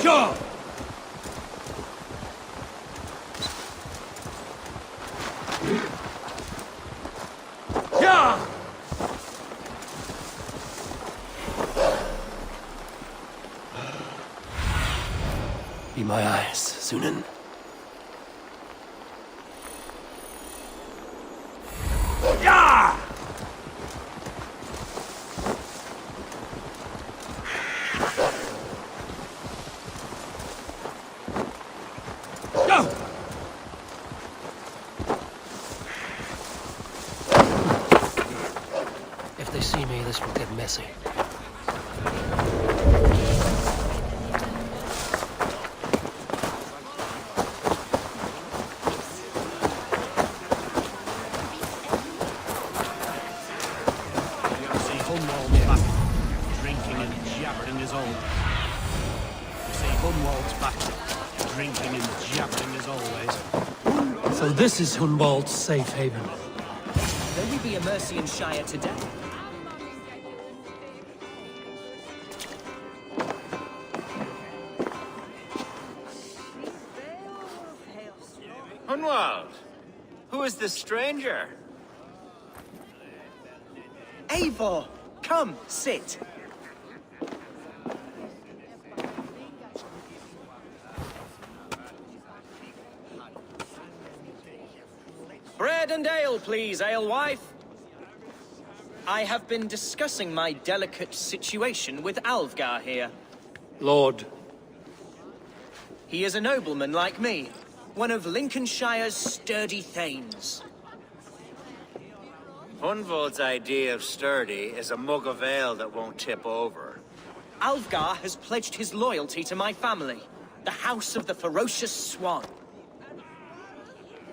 Go! Yeah! Be my eyes, Sunan. Yeah! Go! If they see me, this will get messy. So this is Hunwald's safe haven. Will we be a Mercian Shire today? Hunwald, who is this stranger? Eivor, come, sit. Bread and ale, please, alewife. I have been discussing my delicate situation with Alvgar here. Lord. He is a nobleman like me, one of Lincolnshire's sturdy thanes. Hunwald's idea of sturdy is a mug of ale that won't tip over. Alvgar has pledged his loyalty to my family, the House of the Ferocious Swan.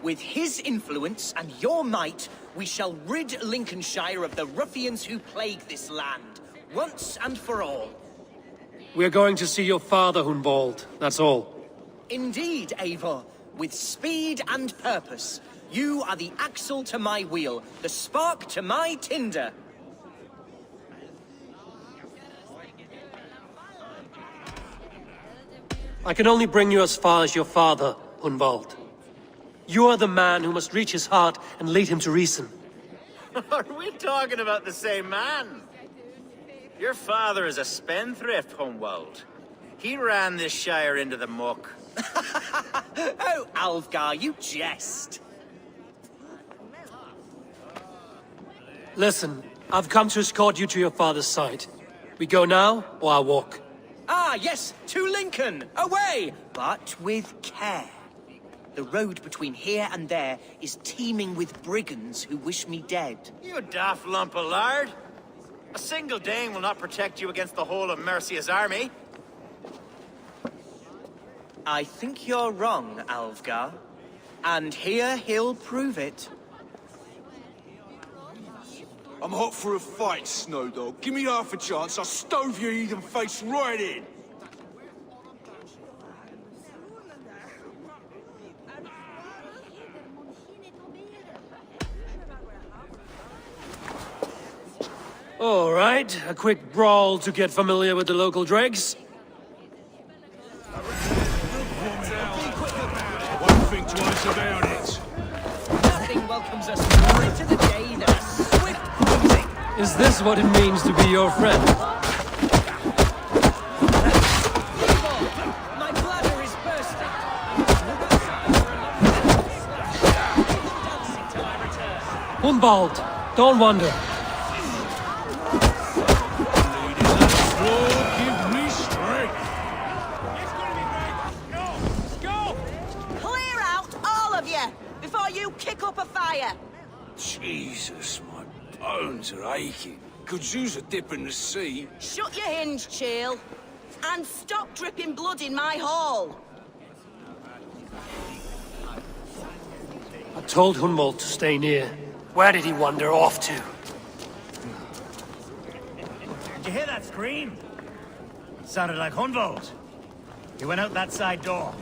With his influence and your might, we shall rid Lincolnshire of the ruffians who plague this land, once and for all. We're going to see your father, Hunwald. That's all. Indeed, Eivor. With speed and purpose. You are the axle to my wheel, the spark to my tinder. I can only bring you as far as your father, Hunwald. You are the man who must reach his heart and lead him to reason. Are we talking about the same man? Your father is a spendthrift, Hunwald. He ran this shire into the muck. Oh, Alvgar, you jest. Listen, I've come to escort you to your father's side. We go now, or I walk? Ah, yes, to Lincoln! Away! But with care. The road between here and there is teeming with brigands who wish me dead. You daft lump of lard. A single Dane will not protect you against the whole of Mercia's army. I think you're wrong, Alvgar. And here he'll prove it. I'm hot for a fight, Snowdog. Give me half a chance, I'll stove your heathen face right in. All right, a quick brawl to get familiar with the local dregs. Won't think twice about it. Nothing welcomes us more to the day than a swift hunting. Is this what it means to be your friend? My bladder is bursting. Dancing till I return. Hunwald, don't wander. Give me strength. Clear out, all of you, before you kick up a fire. Jesus, my bones are aching. Could use a dip in the sea. Shut your hinge, Chill, and stop dripping blood in my hall. I told Hunwald to stay near. Where did he wander off to? Did you hear that scream? It sounded like Hunwald. He went out that side door.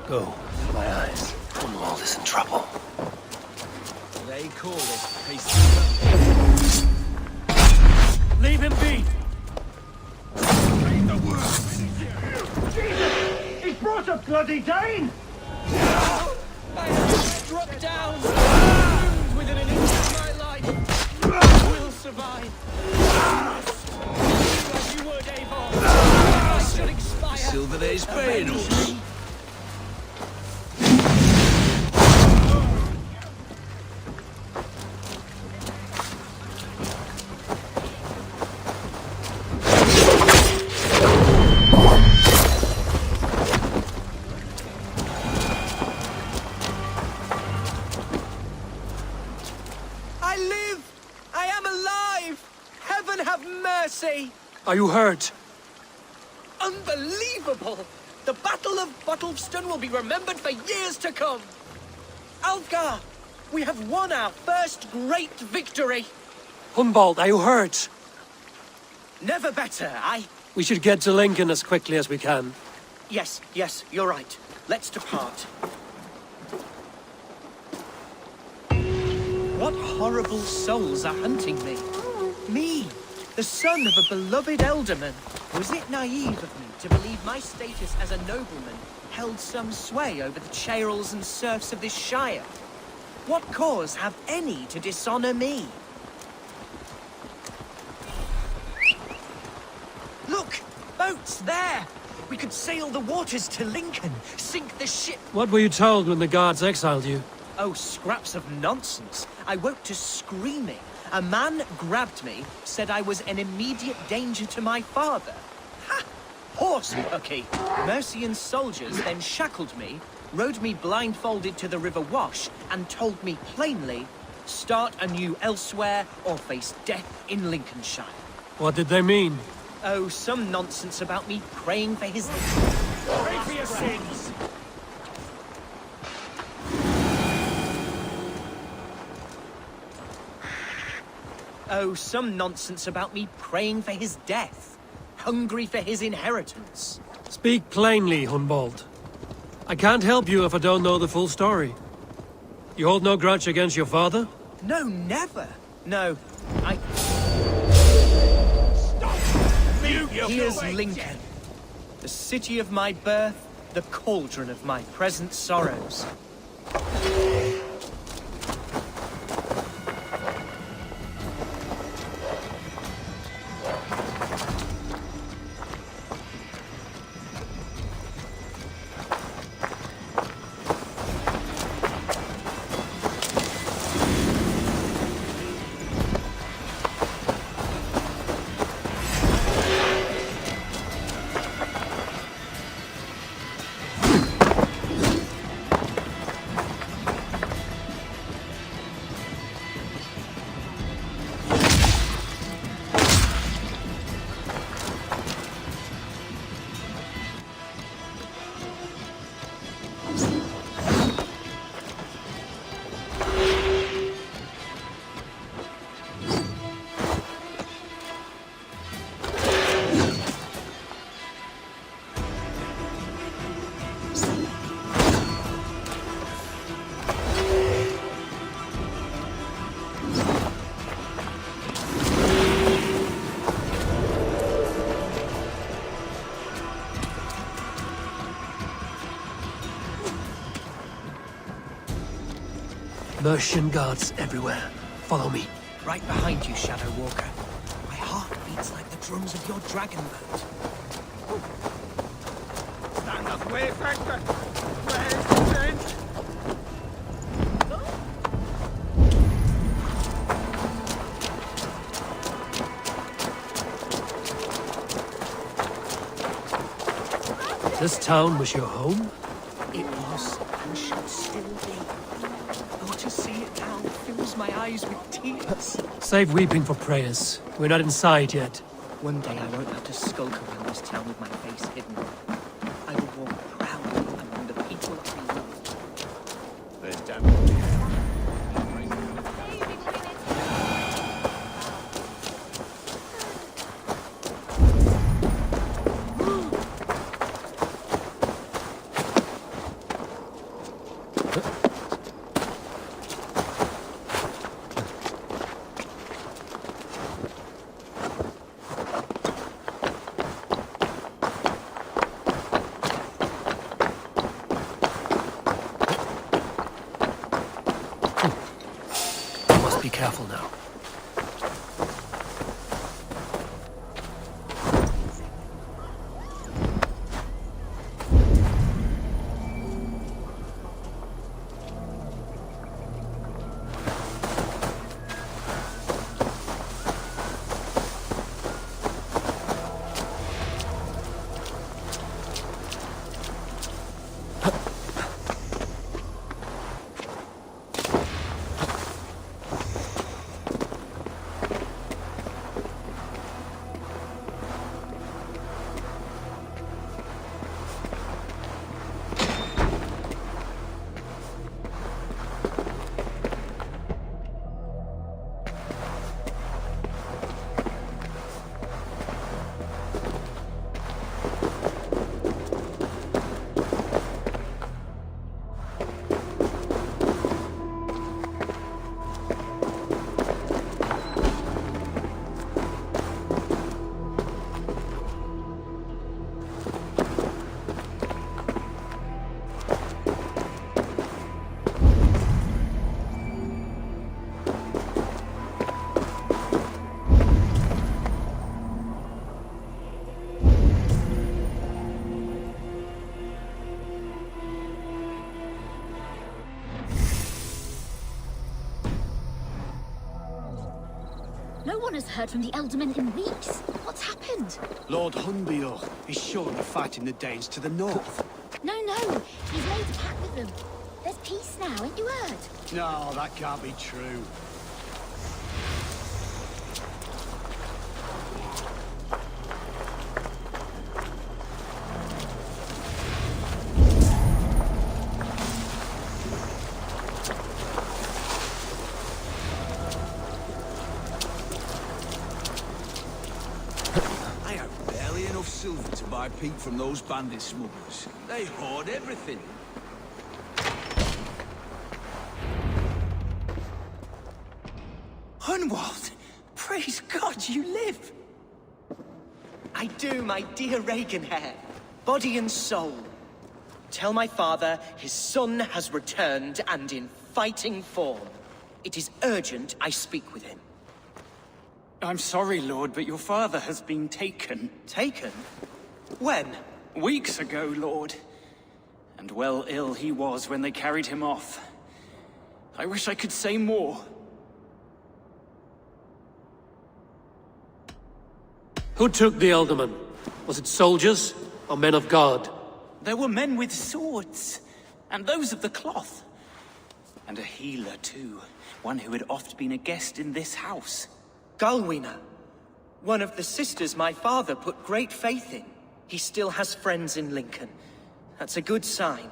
Go, my eyes. Hunwald is in trouble. They call it peace. Leave him be! He's brought a bloody Dane! I have struck down, wound within an inch of my life. Will survive. Do as you would, Eivor. I should expire. Silver there's paying us. I live! I am alive! Heaven have mercy! Are you hurt? Unbelievable! The Battle of Bottleston will be remembered for years to come! Alfgar, we have won our first great victory! Hunwald, are you hurt? Never better, We should get to Lincoln as quickly as we can. Yes, you're right. Let's depart. What horrible souls are hunting me? Me, the son of a beloved elderman. Was it naive of me to believe my status as a nobleman held some sway over the churls and serfs of this shire? What cause have any to dishonor me? Look! Boats there! We could sail the waters to Lincoln, sink the ship. What were you told when the guards exiled you? Oh, scraps of nonsense. I woke to screaming. A man grabbed me, said I was an immediate danger to my father. Ha! Horsewucky. Mercian soldiers then shackled me, rode me blindfolded to the River Wash, and told me plainly, start anew elsewhere or face death in Lincolnshire. What did they mean? Oh, some nonsense about me praying for his... Pray for your sins! Oh, some nonsense about me praying for his death. Hungry for his inheritance. Speak plainly, Hunwald. I can't help you if I don't know the full story. You hold no grudge against your father? No, never. No, I... Here's Lincoln. The city of my birth, the cauldron of my present sorrows. Mercian guards everywhere. Follow me. Right behind you, Shadow Walker. My heart beats like the drums of your dragon boat. Stand up, way factor. Where's the trench? This town was your home? It was, and should still be. Oh, to see it now fills my eyes with tears. Save weeping for prayers. We're not inside yet. One day I won't have to skulk around this town with my face hidden. I will walk proudly among the people I love. There's damn... Be careful now. No one has heard from the Eldermen in weeks. What's happened? Lord Hunbeor is surely fighting the Danes to the north. No, he's made a pact with them. There's peace now, ain't you heard? No, that can't be true. I have barely enough silver to buy peat from those bandit smugglers. They hoard everything. Hunwald! Praise God you live! I do, my dear Reaganhair. Body and soul. Tell my father his son has returned and in fighting form. It is urgent I speak with him. I'm sorry, Lord, but your father has been taken. Taken? When? Weeks ago, Lord. And well ill he was when they carried him off. I wish I could say more. Who took the Elderman? Was it soldiers or men of God? There were men with swords, and those of the cloth. And a healer, too. One who had oft been a guest in this house. Galwina. One of the sisters my father put great faith in. He still has friends in Lincoln. That's a good sign.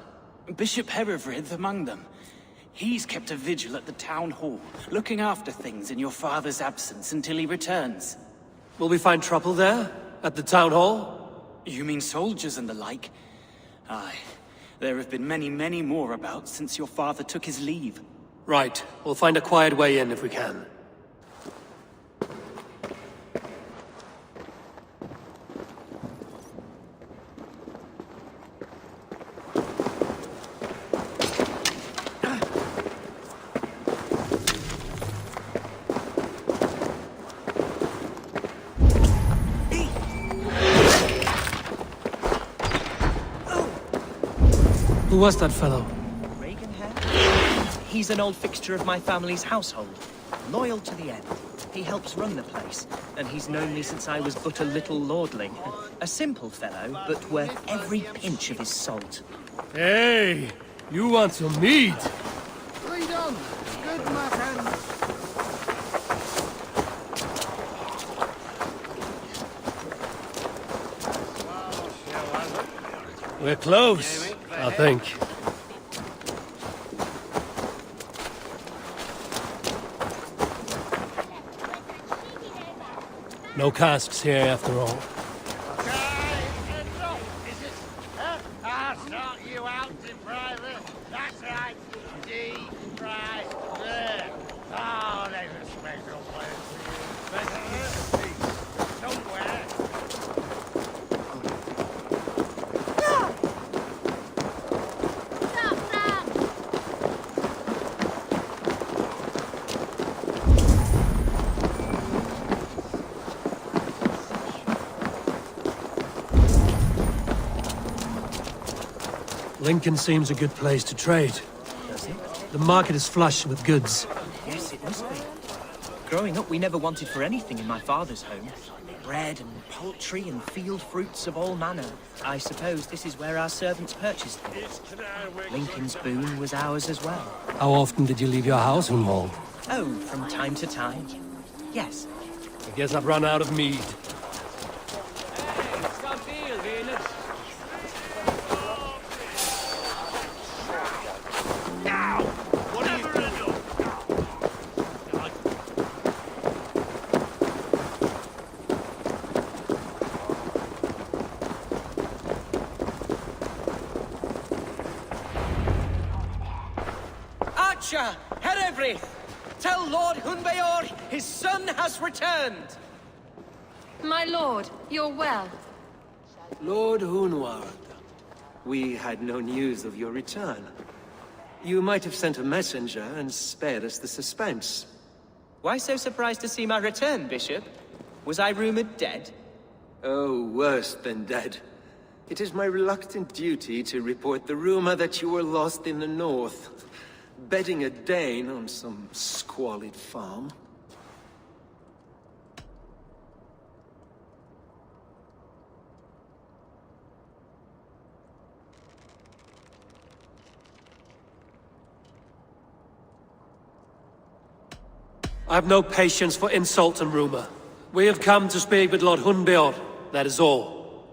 Bishop Herefrith among them. He's kept a vigil at the town hall, looking after things in your father's absence until he returns. Will we find trouble there? At the town hall? You mean soldiers and the like? Aye. There have been many more about since your father took his leave. Right. We'll find a quiet way in if we can. Who was that fellow? Reaganhair? He's an old fixture of my family's household. Loyal to the end. He helps run the place, and he's known me since I was but a little lordling. A simple fellow, but worth every pinch of his salt. Hey! You want some meat? Read on. Good, my friend. We're close, I think. No casks here after all. I'll sort you out in private. That's right. D-right there. Oh, there's a special place for you. There's a piece somewhere. Lincoln seems a good place to trade. Does it? The market is flush with goods. Yes, it must be. Growing up, we never wanted for anything in my father's home. Bread and poultry and field fruits of all manner. I suppose this is where our servants purchased them. Lincoln's boon was ours as well. How often did you leave your house, Hunwald? Oh, from time to time. Yes. I guess I've run out of mead. Archer, Herevri, tell Lord Hunbeor his son has returned. My lord, you're well. Lord Hunwald, we had no news of your return. You might have sent a messenger and spared us the suspense. Why so surprised to see my return, Bishop? Was I rumored dead? Oh, worse than dead. It is my reluctant duty to report the rumor that you were lost in the north, bedding a Dane on some squalid farm. I have no patience for insult and rumor. We have come to speak with Lord Hunbeor, that is all.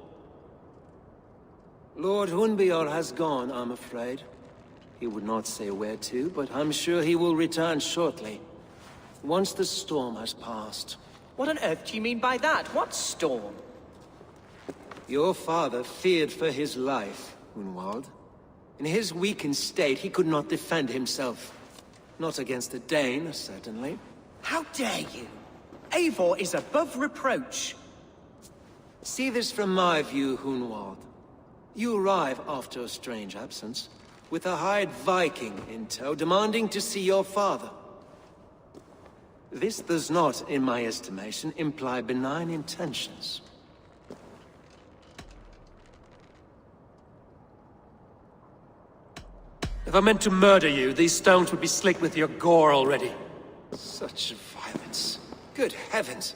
Lord Hunbeor has gone, I'm afraid. He would not say where to, but I'm sure he will return shortly. Once the storm has passed. What on earth do you mean by that? What storm? Your father feared for his life, Hunwald. In his weakened state, he could not defend himself. Not against a Dane, certainly. How dare you? Eivor is above reproach. See this from my view, Hunwald. You arrive after a strange absence, with a hired Viking in tow, demanding to see your father. This does not, in my estimation, imply benign intentions. If I meant to murder you, these stones would be slicked with your gore already. Such violence. Good heavens!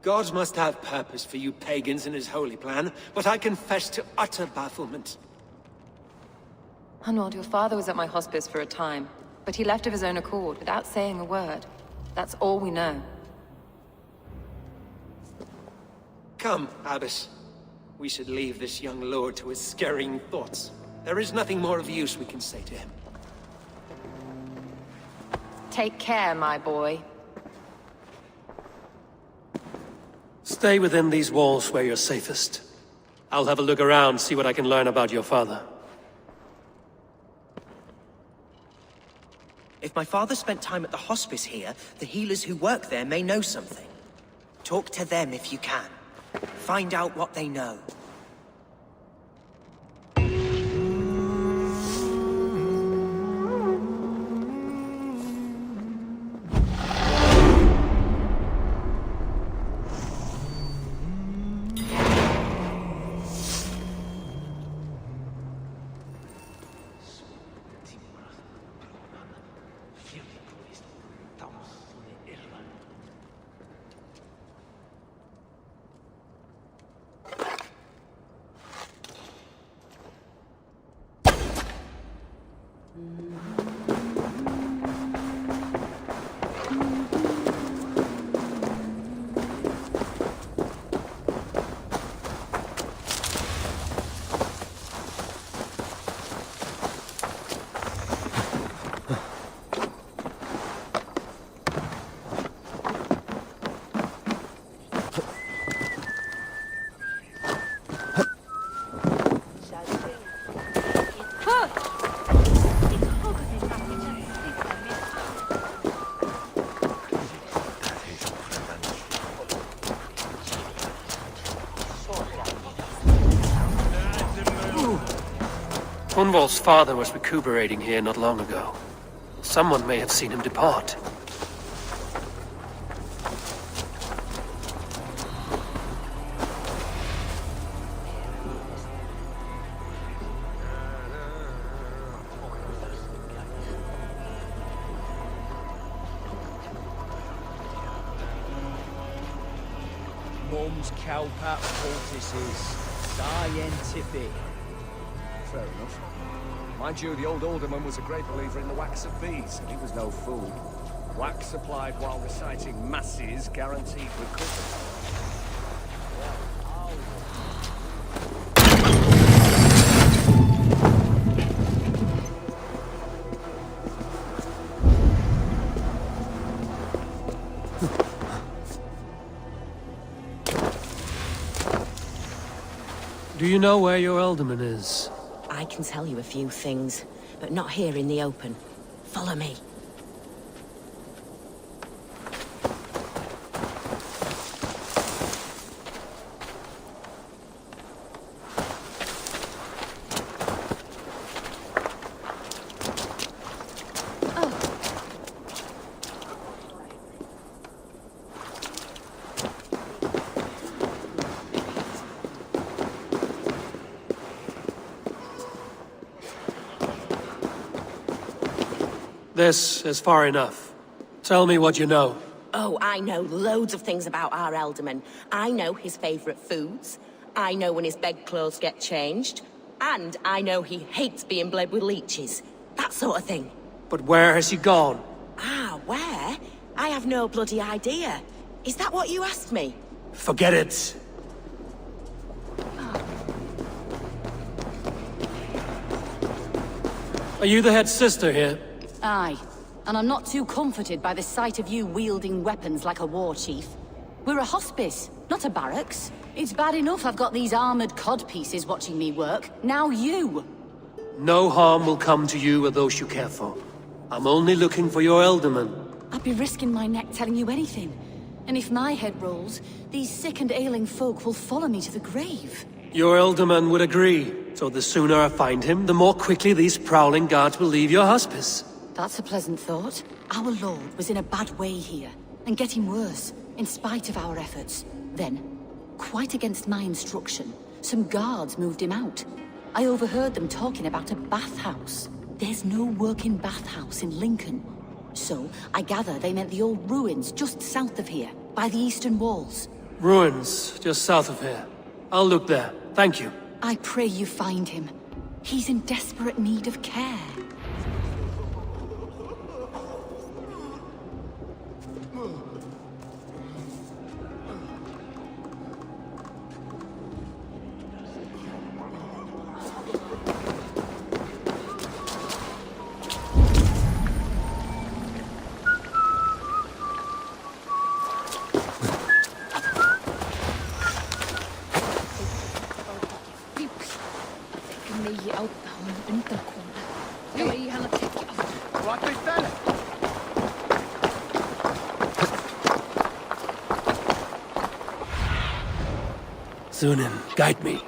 God must have purpose for you pagans in his holy plan, but I confess to utter bafflement. Hunwald, your father was at my hospice for a time, but he left of his own accord without saying a word. That's all we know. Come, Abbess. We should leave this young lord to his scurrying thoughts. There is nothing more of use we can say to him. Take care, my boy. Stay within these walls where you're safest. I'll have a look around, see what I can learn about your father. If my father spent time at the hospice here, the healers who work there may know something. Talk to them if you can. Find out what they know. Hunwald's father was recuperating here not long ago. Someone may have seen him depart. Holmes cowpat poultices. Scientific. Fair enough. Mind you, the old alderman was a great believer in the wax of bees, and he was no fool. Wax supplied while reciting masses guaranteed recovery. Do you know where your alderman is? I can tell you a few things, but not here in the open. Follow me. This is far enough. Tell me what you know. Oh, I know loads of things about our alderman. I know his favourite foods. I know when his bedclothes get changed. And I know he hates being bled with leeches. That sort of thing. But where has he gone? Ah, where? I have no bloody idea. Is that what you asked me? Forget it. Are you the head sister here? Aye, and I'm not too comforted by the sight of you wielding weapons like a war chief. We're a hospice, not a barracks. It's bad enough I've got these armored codpieces watching me work. Now you! No harm will come to you or those you care for. I'm only looking for your alderman. I'd be risking my neck telling you anything. And if my head rolls, these sick and ailing folk will follow me to the grave. Your alderman would agree. So the sooner I find him, the more quickly these prowling guards will leave your hospice. That's a pleasant thought. Our lord was in a bad way here, and getting worse, in spite of our efforts. Then, quite against my instruction, some guards moved him out. I overheard them talking about a bathhouse. There's no working bathhouse in Lincoln. So, I gather they meant the old ruins just south of here, by the eastern walls. Ruins, just south of here. I'll look there. Thank you. I pray you find him. He's in desperate need of care. Sunan, guide me.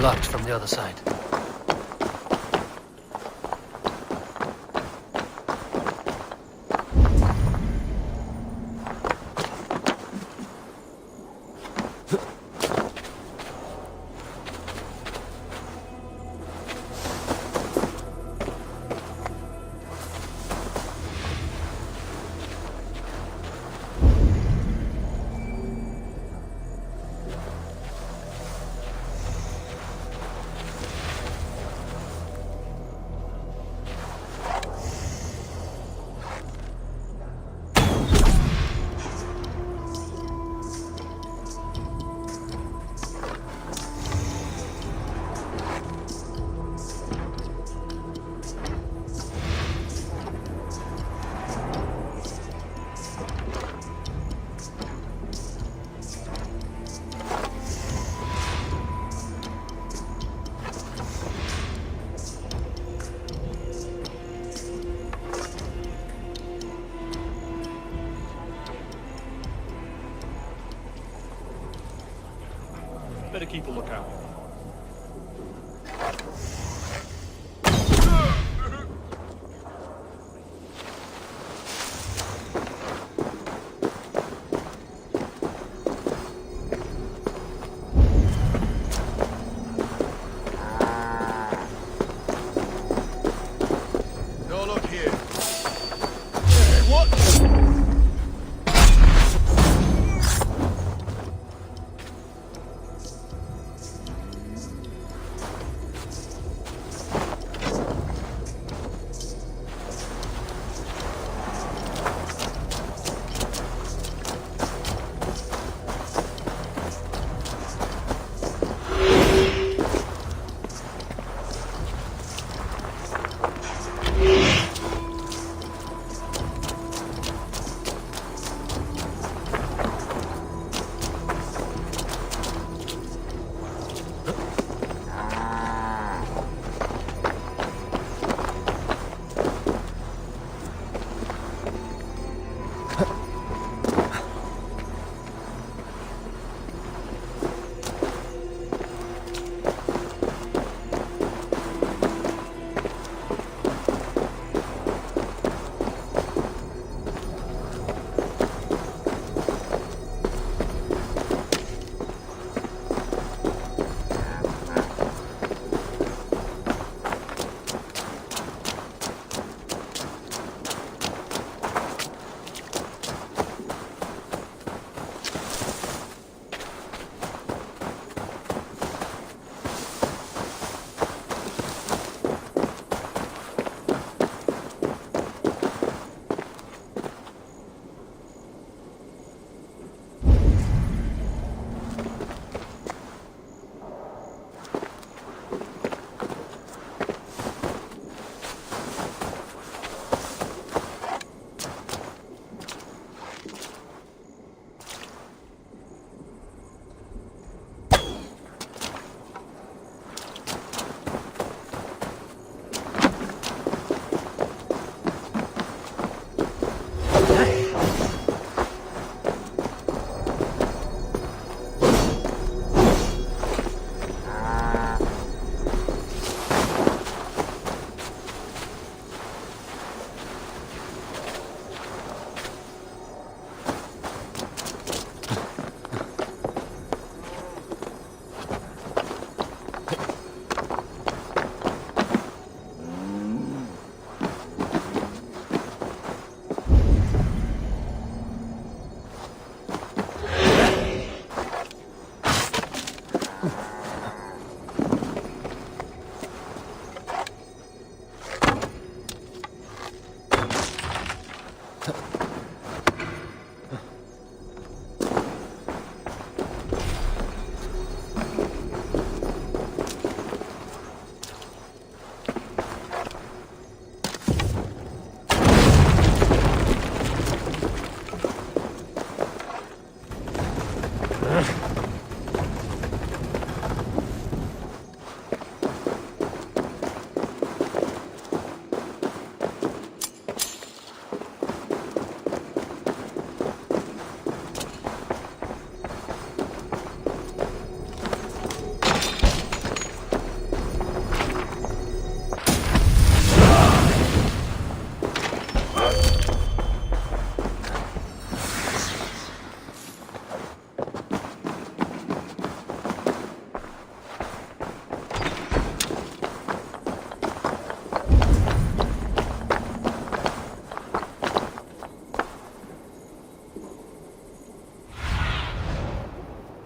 Blocked from the other side. better keep a lookout. No luck here. What?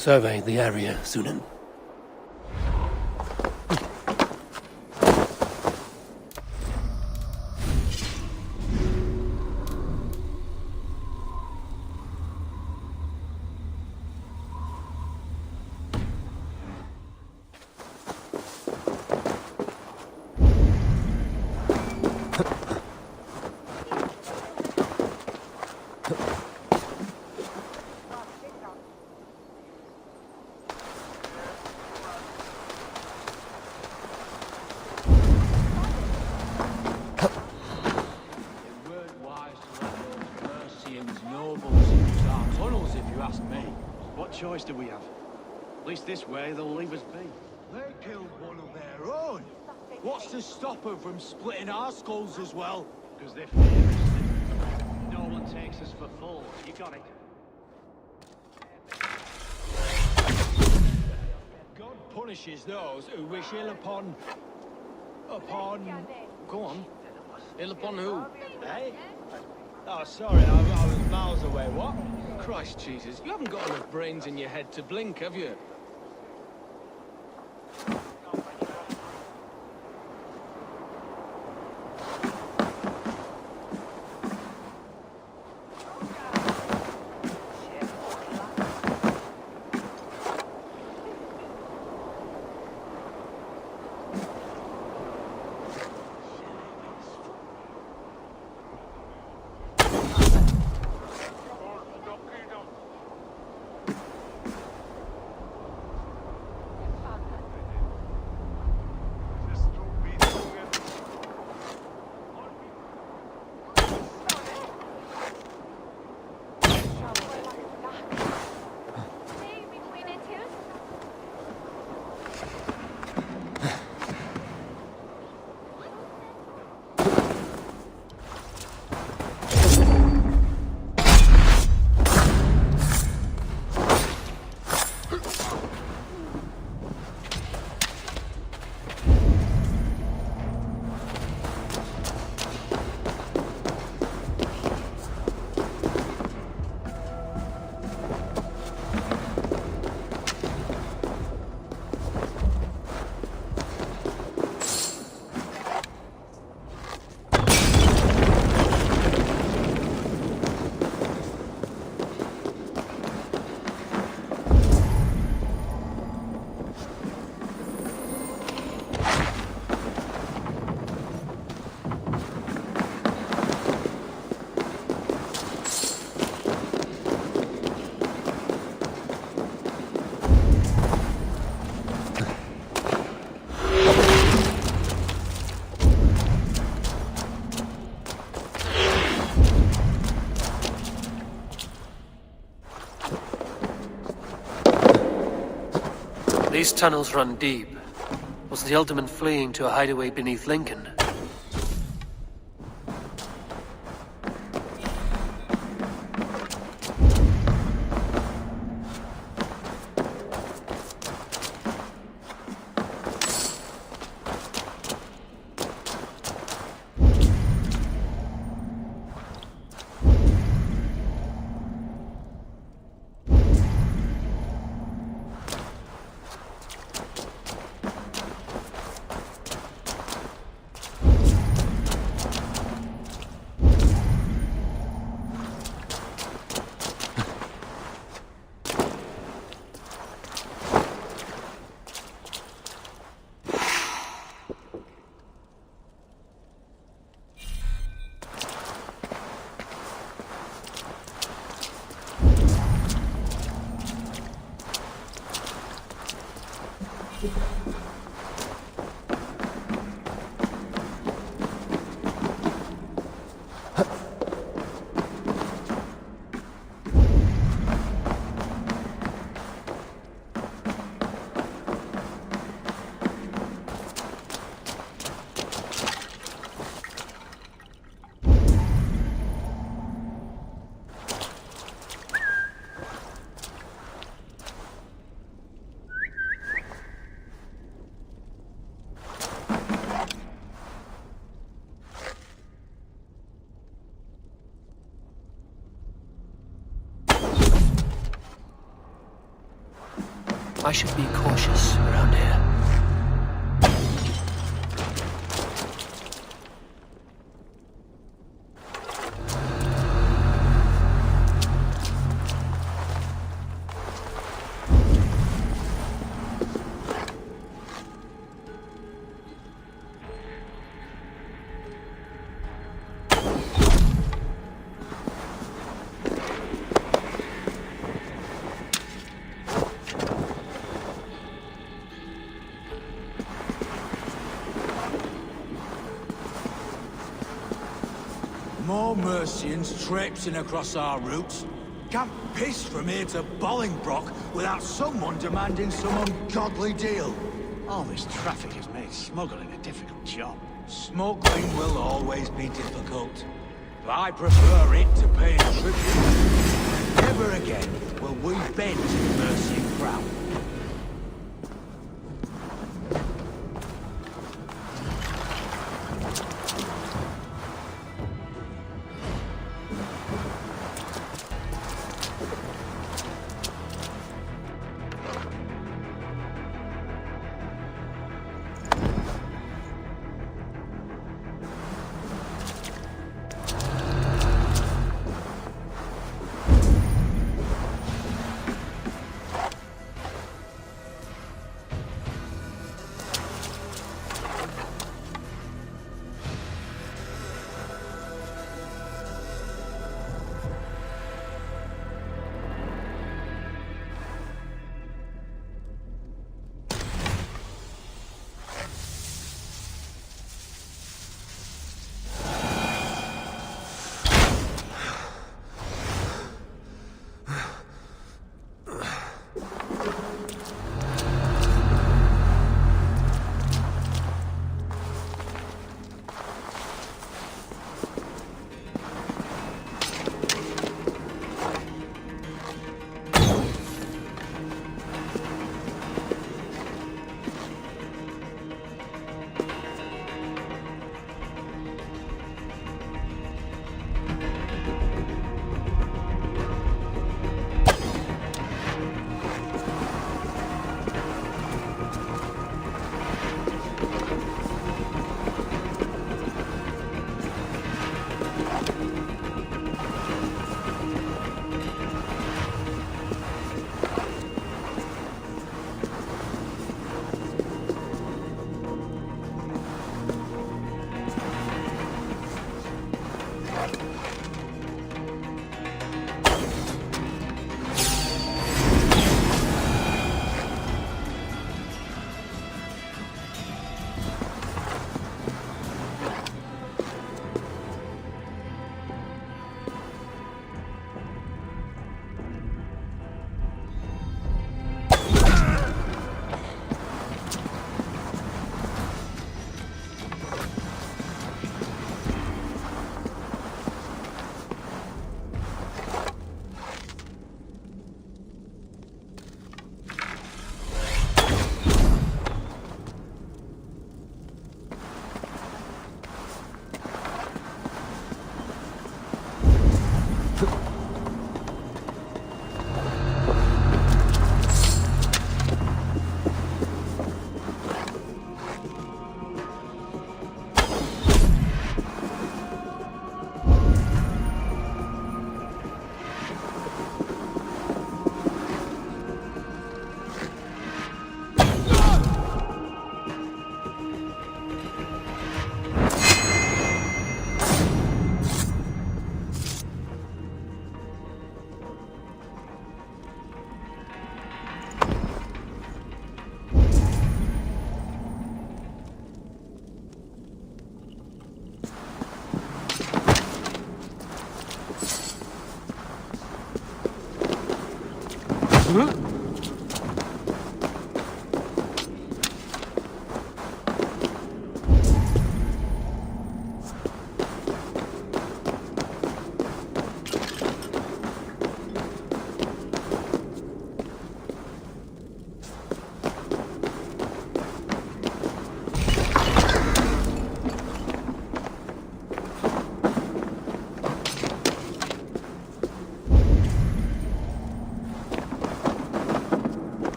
Survey the area, Sunan. Choice do we have? At least this way they'll leave us be. They killed one of their own. What's to stop them from splitting our skulls as well? Because they fear us. No one takes us for fools. You got it. God punishes those who wish ill upon... Go on. Ill upon who? Eh? Oh, sorry, I was miles away. What? Christ Jesus, you haven't got enough brains in your head to blink, have you? These tunnels run deep. Was the Alderman fleeing to a hideaway beneath Lincoln? I should be cautious around here. More Mercians traipsing across our route. Can't piss from here to Bolingbroke without someone demanding some ungodly deal. All this traffic has made smuggling a difficult job. Smuggling will always be difficult. But I prefer it to paying tribute. Never again will we bend to the Mercian crown.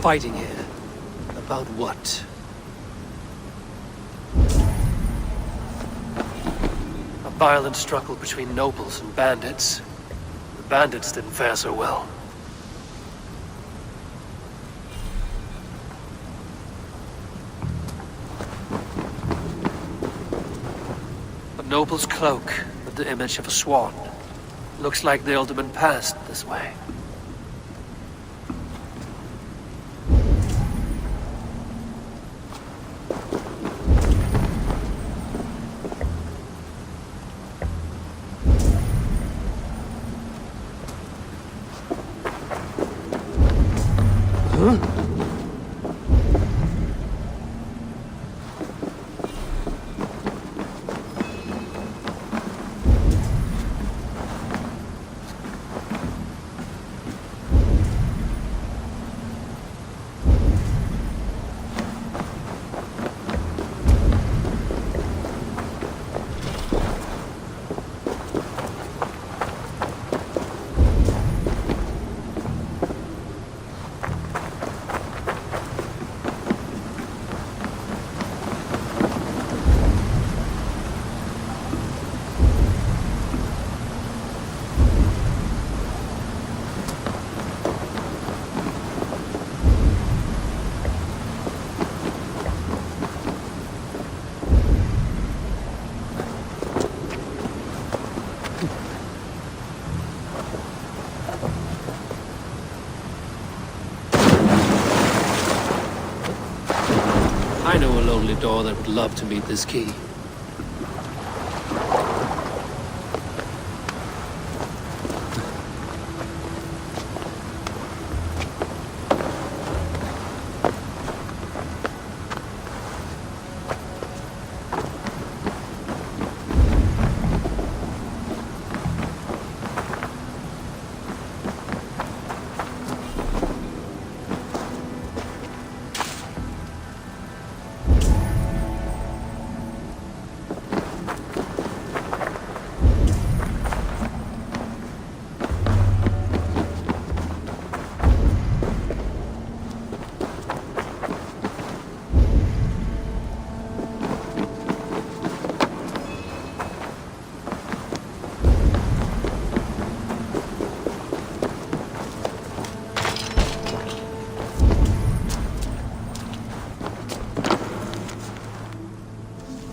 fighting here. About what? A violent struggle between nobles and bandits. The bandits didn't fare so well. A noble's cloak with the image of a swan. Looks like the alderman passed this way. I know a lonely door that would love to meet this key.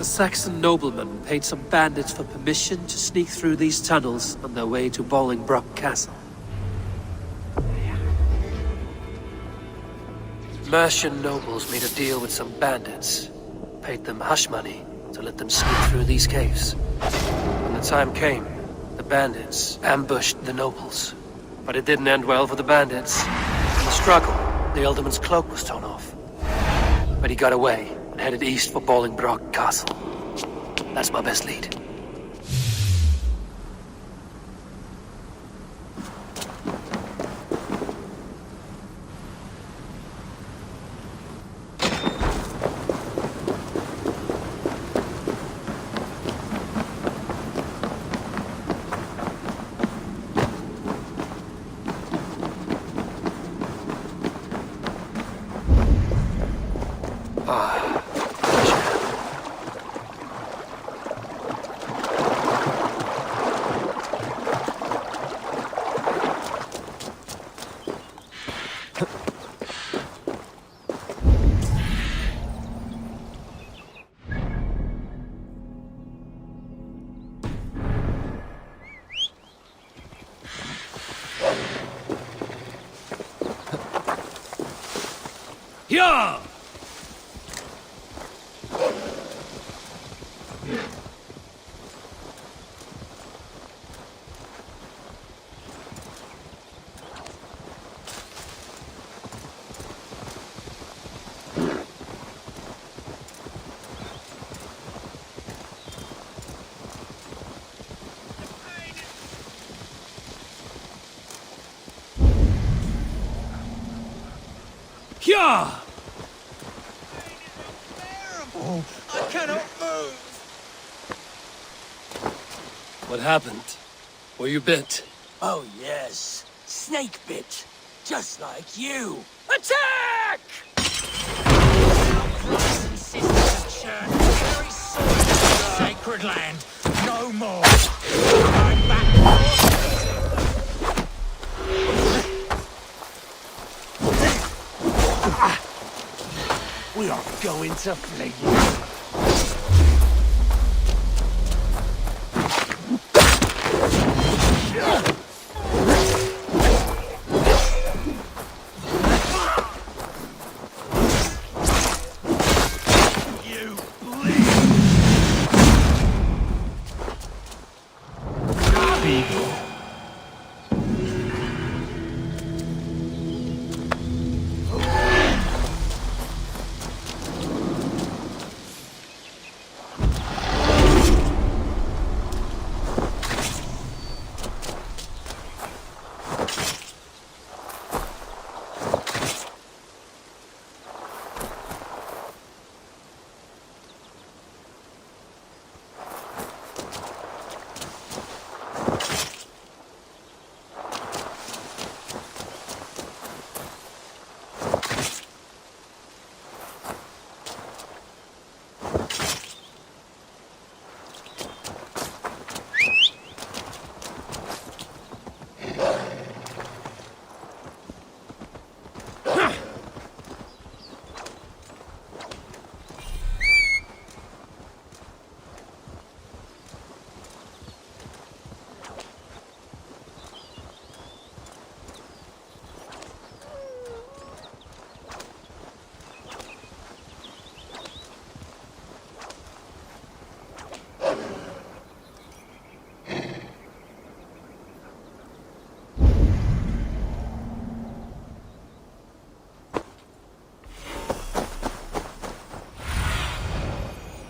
A Saxon nobleman paid some bandits for permission to sneak through these tunnels on their way to Bolingbroke Castle. Mercian nobles made a deal with some bandits, paid them hush money to let them sneak through these caves. When the time came, the bandits ambushed the nobles. But it didn't end well for the bandits. In the struggle, the alderman's cloak was torn off. But he got away and headed east for Bolingbroke Castle. That's my best lead. Yeah! Yeah! I cannot move! What happened? Were you bit? Oh, yes. Snake bit. Just like you! Attack! Brothers and sisters of church, very soil of sacred land. No more. I'm back. We are going to flee.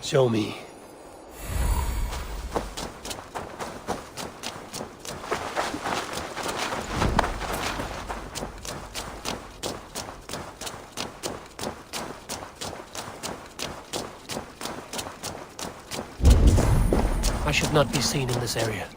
Show me. I should not be seen in this area.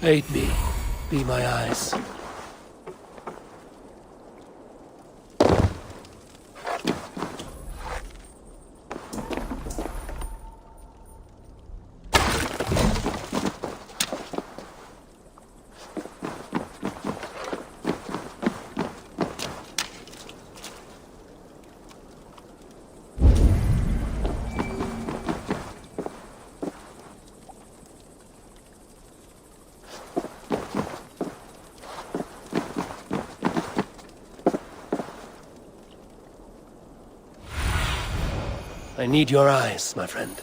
Aid me. Be my eyes. I need your eyes, my friend.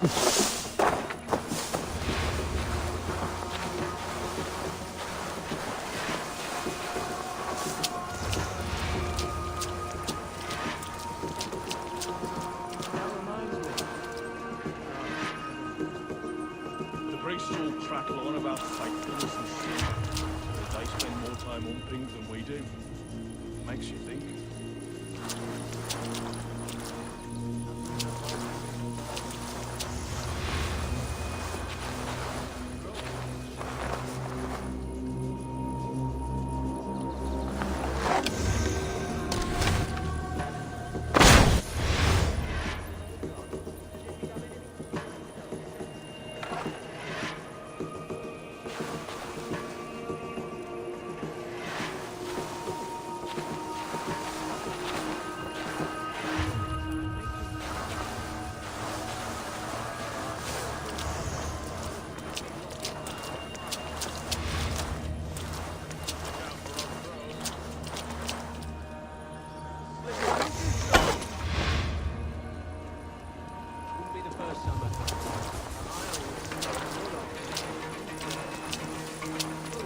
The priests all prattle on about faithfulness and shit. But they spend more time on things than we do. Makes you think.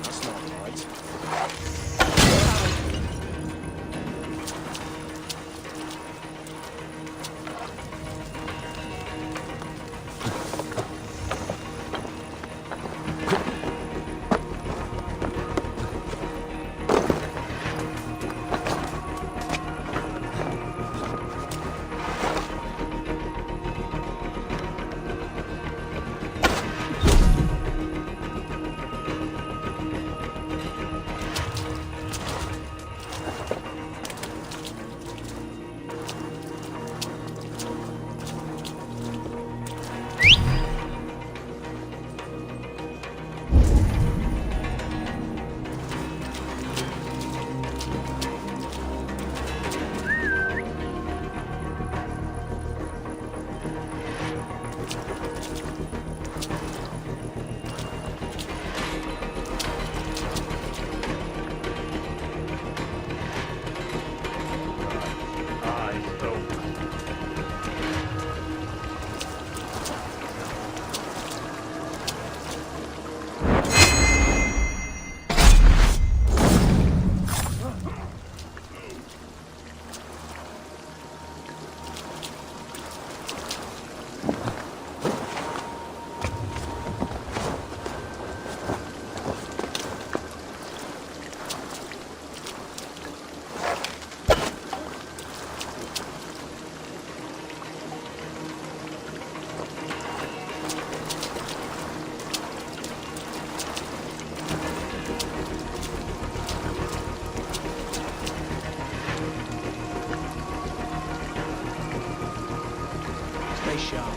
That's not right. Stay sharp.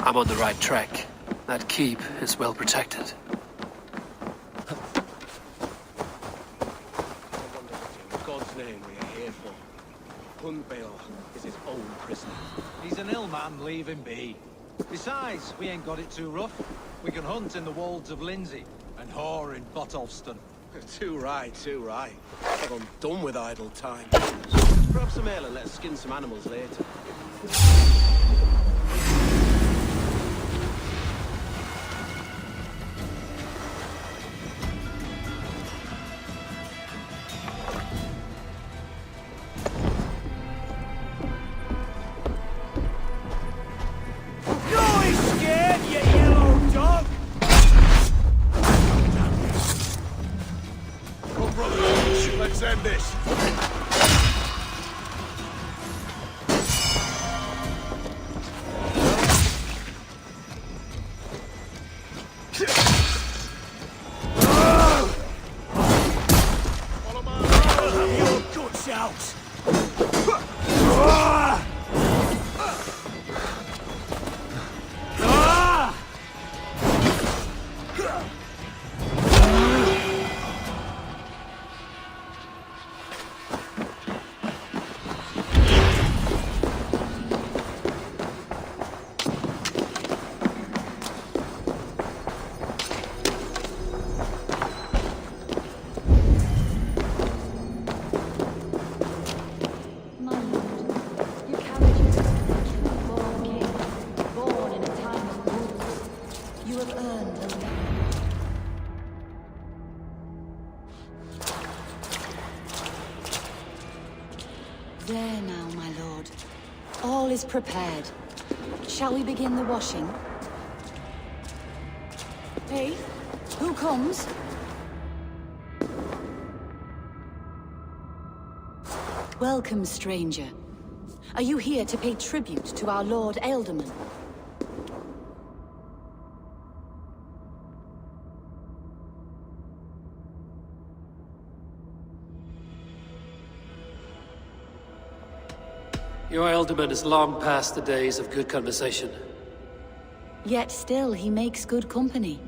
I'm on the right track. That keep is well protected. In God's name, we are here for. Hunbale is his own prisoner. He's an ill man, leave him be. Besides, we ain't got it too rough. We can hunt in the wolds of Lindsey, and whore in Botolston. Too right, too right. I'm done with idle time. Grab some ale and let's skin some animals later. Let's end this. Have your guts out! There now, my lord. All is prepared. Shall we begin the washing? Hey, who comes? Welcome, stranger. Are you here to pay tribute to our Lord Ealdorman? Your Ealdorman is long past the days of good conversation. Yet still he makes good company.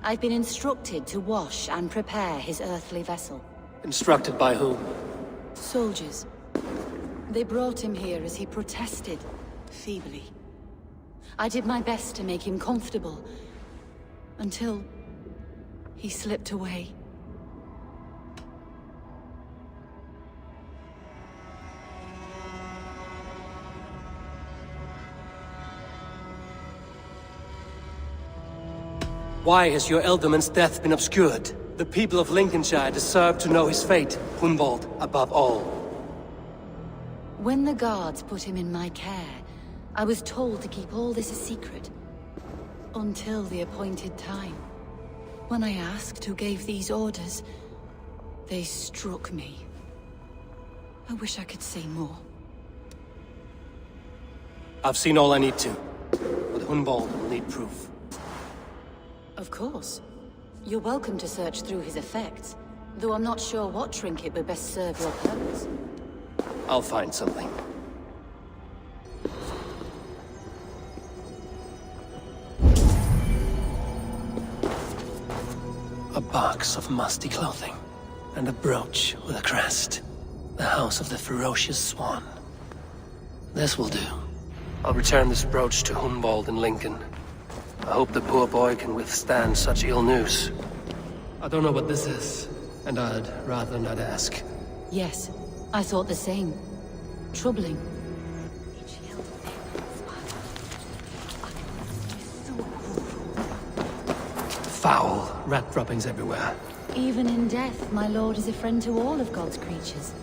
I've been instructed to wash and prepare his earthly vessel. Instructed by whom? Soldiers. They brought him here as he protested, feebly. I did my best to make him comfortable, until he slipped away. Why has your Ealdorman's death been obscured? The people of Lincolnshire deserve to know his fate, Hunwald above all. When the guards put him in my care, I was told to keep all this a secret. Until the appointed time. When I asked who gave these orders, they struck me. I wish I could say more. I've seen all I need to, but Hunwald will need proof. Of course. You're welcome to search through his effects, though I'm not sure what trinket would best serve your purpose. I'll find something. A box of musty clothing, and a brooch with a crest. The House of the Ferocious Swan. This will do. I'll return this brooch to Hunwald in Lincoln. I hope the poor boy can withstand such ill news. I don't know what this is, and I'd rather not ask. Yes, I thought the same. Troubling. Foul rat droppings everywhere. Even in death, my lord is a friend to all of God's creatures.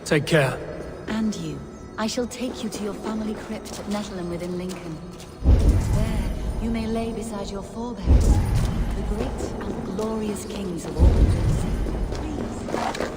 Take care. And you. I shall take you to your family crypt at Nettleton within Lincoln. There, you may lay beside your forebears, the great and glorious kings of all. Please.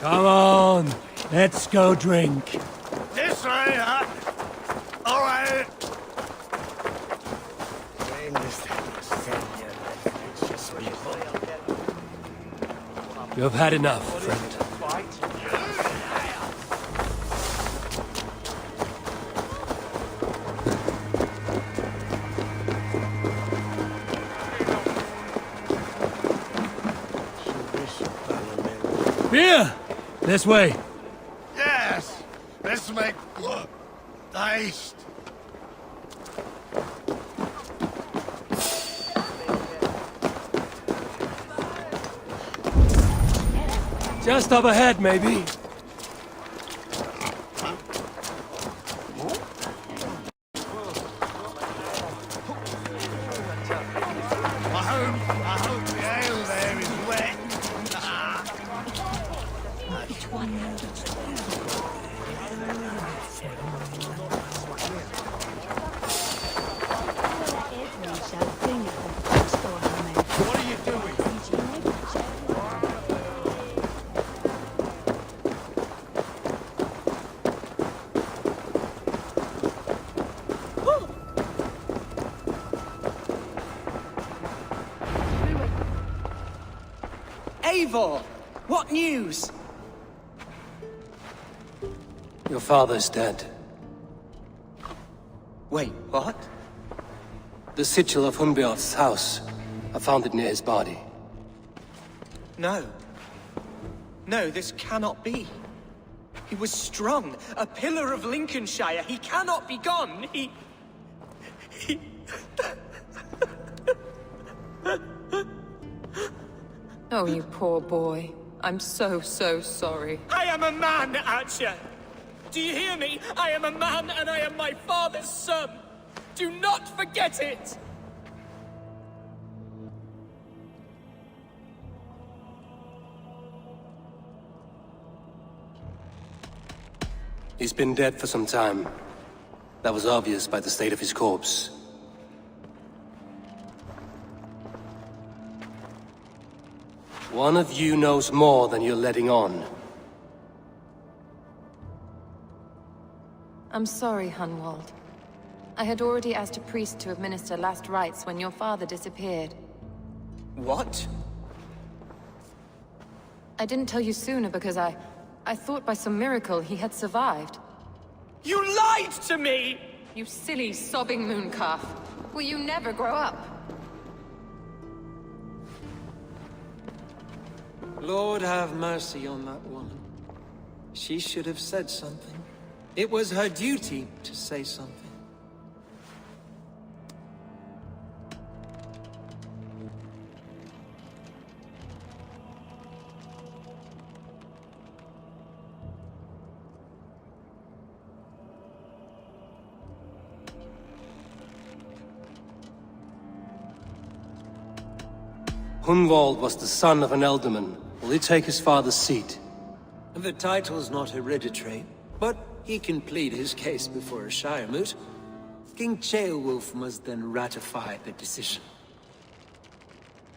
Come on, let's go drink. This way, huh? All right. You've had enough, friend. Beer! This way. Yes, let's make haste. Just up ahead, maybe. I hope the ale there is wet. What are you doing? Eivor! What news? Your father's dead. Wait, what? The sigil of Hunbjorn's house. I found it near his body. No. No, this cannot be. He was strong, a pillar of Lincolnshire. He cannot be gone. He... Oh, you poor boy. I'm so sorry. I am a man, Archer! Do you hear me? I am a man and I am my father's son! Do not forget it! He's been dead for some time. That was obvious by the state of his corpse. One of you knows more than you're letting on. I'm sorry, Hunwald. I had already asked a priest to administer last rites when your father disappeared. What? I didn't tell you sooner because I thought by some miracle he had survived. You lied to me! You silly, sobbing mooncalf. Will you never grow up? Lord have mercy on that woman. She should have said something. It was her duty to say something. Hunwald was the son of an ealdorman. Will he take his father's seat? The title's not hereditary, but he can plead his case before a Shire moot. King Ceolwulf must then ratify the decision.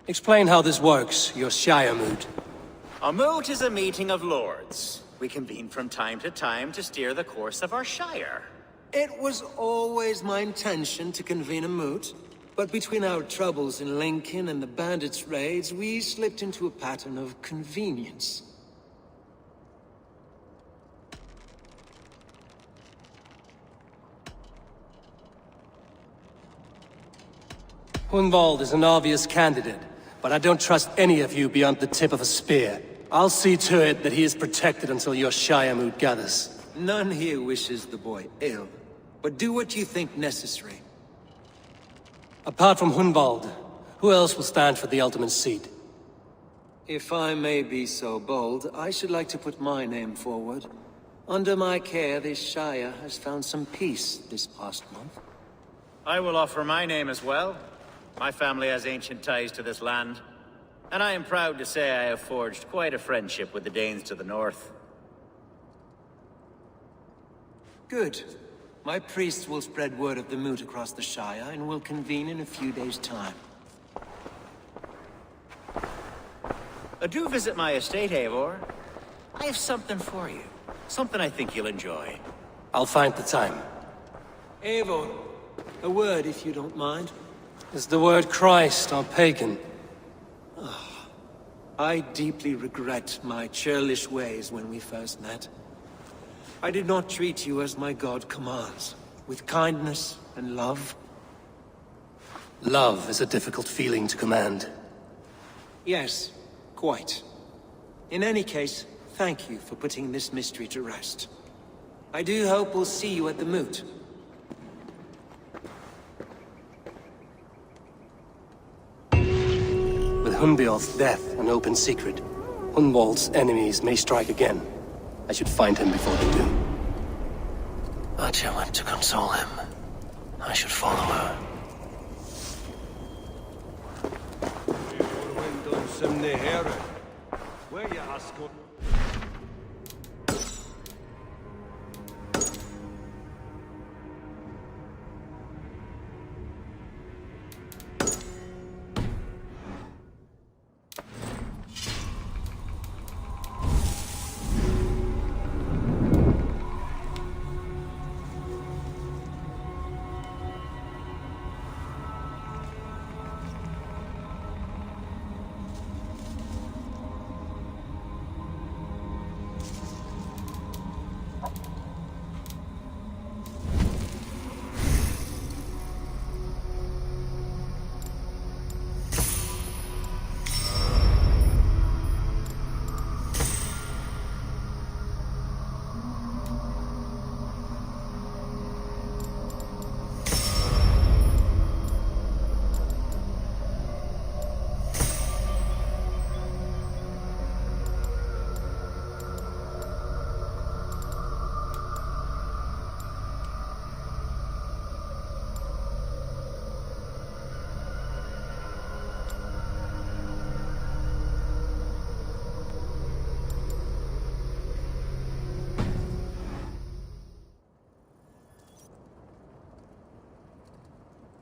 Explain how this works, your Shire moot. A moot is a meeting of lords. We convene from time to time to steer the course of our Shire. It was always my intention to convene a moot, but between our troubles in Lincoln and the bandits' raids, we slipped into a pattern of convenience. Hunwald is an obvious candidate, but I don't trust any of you beyond the tip of a spear. I'll see to it that he is protected until your Shire moot gathers. None here wishes the boy ill, but do what you think necessary. Apart from Hunwald, who else will stand for the ealdorman's seat? If I may be so bold, I should like to put my name forward. Under my care, this Shire has found some peace this past month. I will offer my name as well. My family has ancient ties to this land, and I am proud to say I have forged quite a friendship with the Danes to the north. Good. My priests will spread word of the moot across the Shire, and will convene in a few days' time. Do visit my estate, Eivor. I have something for you. Something I think you'll enjoy. I'll find the time. Eivor, a word if you don't mind. Is the word Christ or pagan? I deeply regret my churlish ways when we first met. I did not treat you as my god commands, with kindness and love. Love is a difficult feeling to command. Yes, quite. In any case, thank you for putting this mystery to rest. I do hope we'll see you at the moot. With Hunbjorn's death an open secret, Hunwald's enemies may strike again. I should find him before they do. Archer went to console him. I should follow her. Where you ask?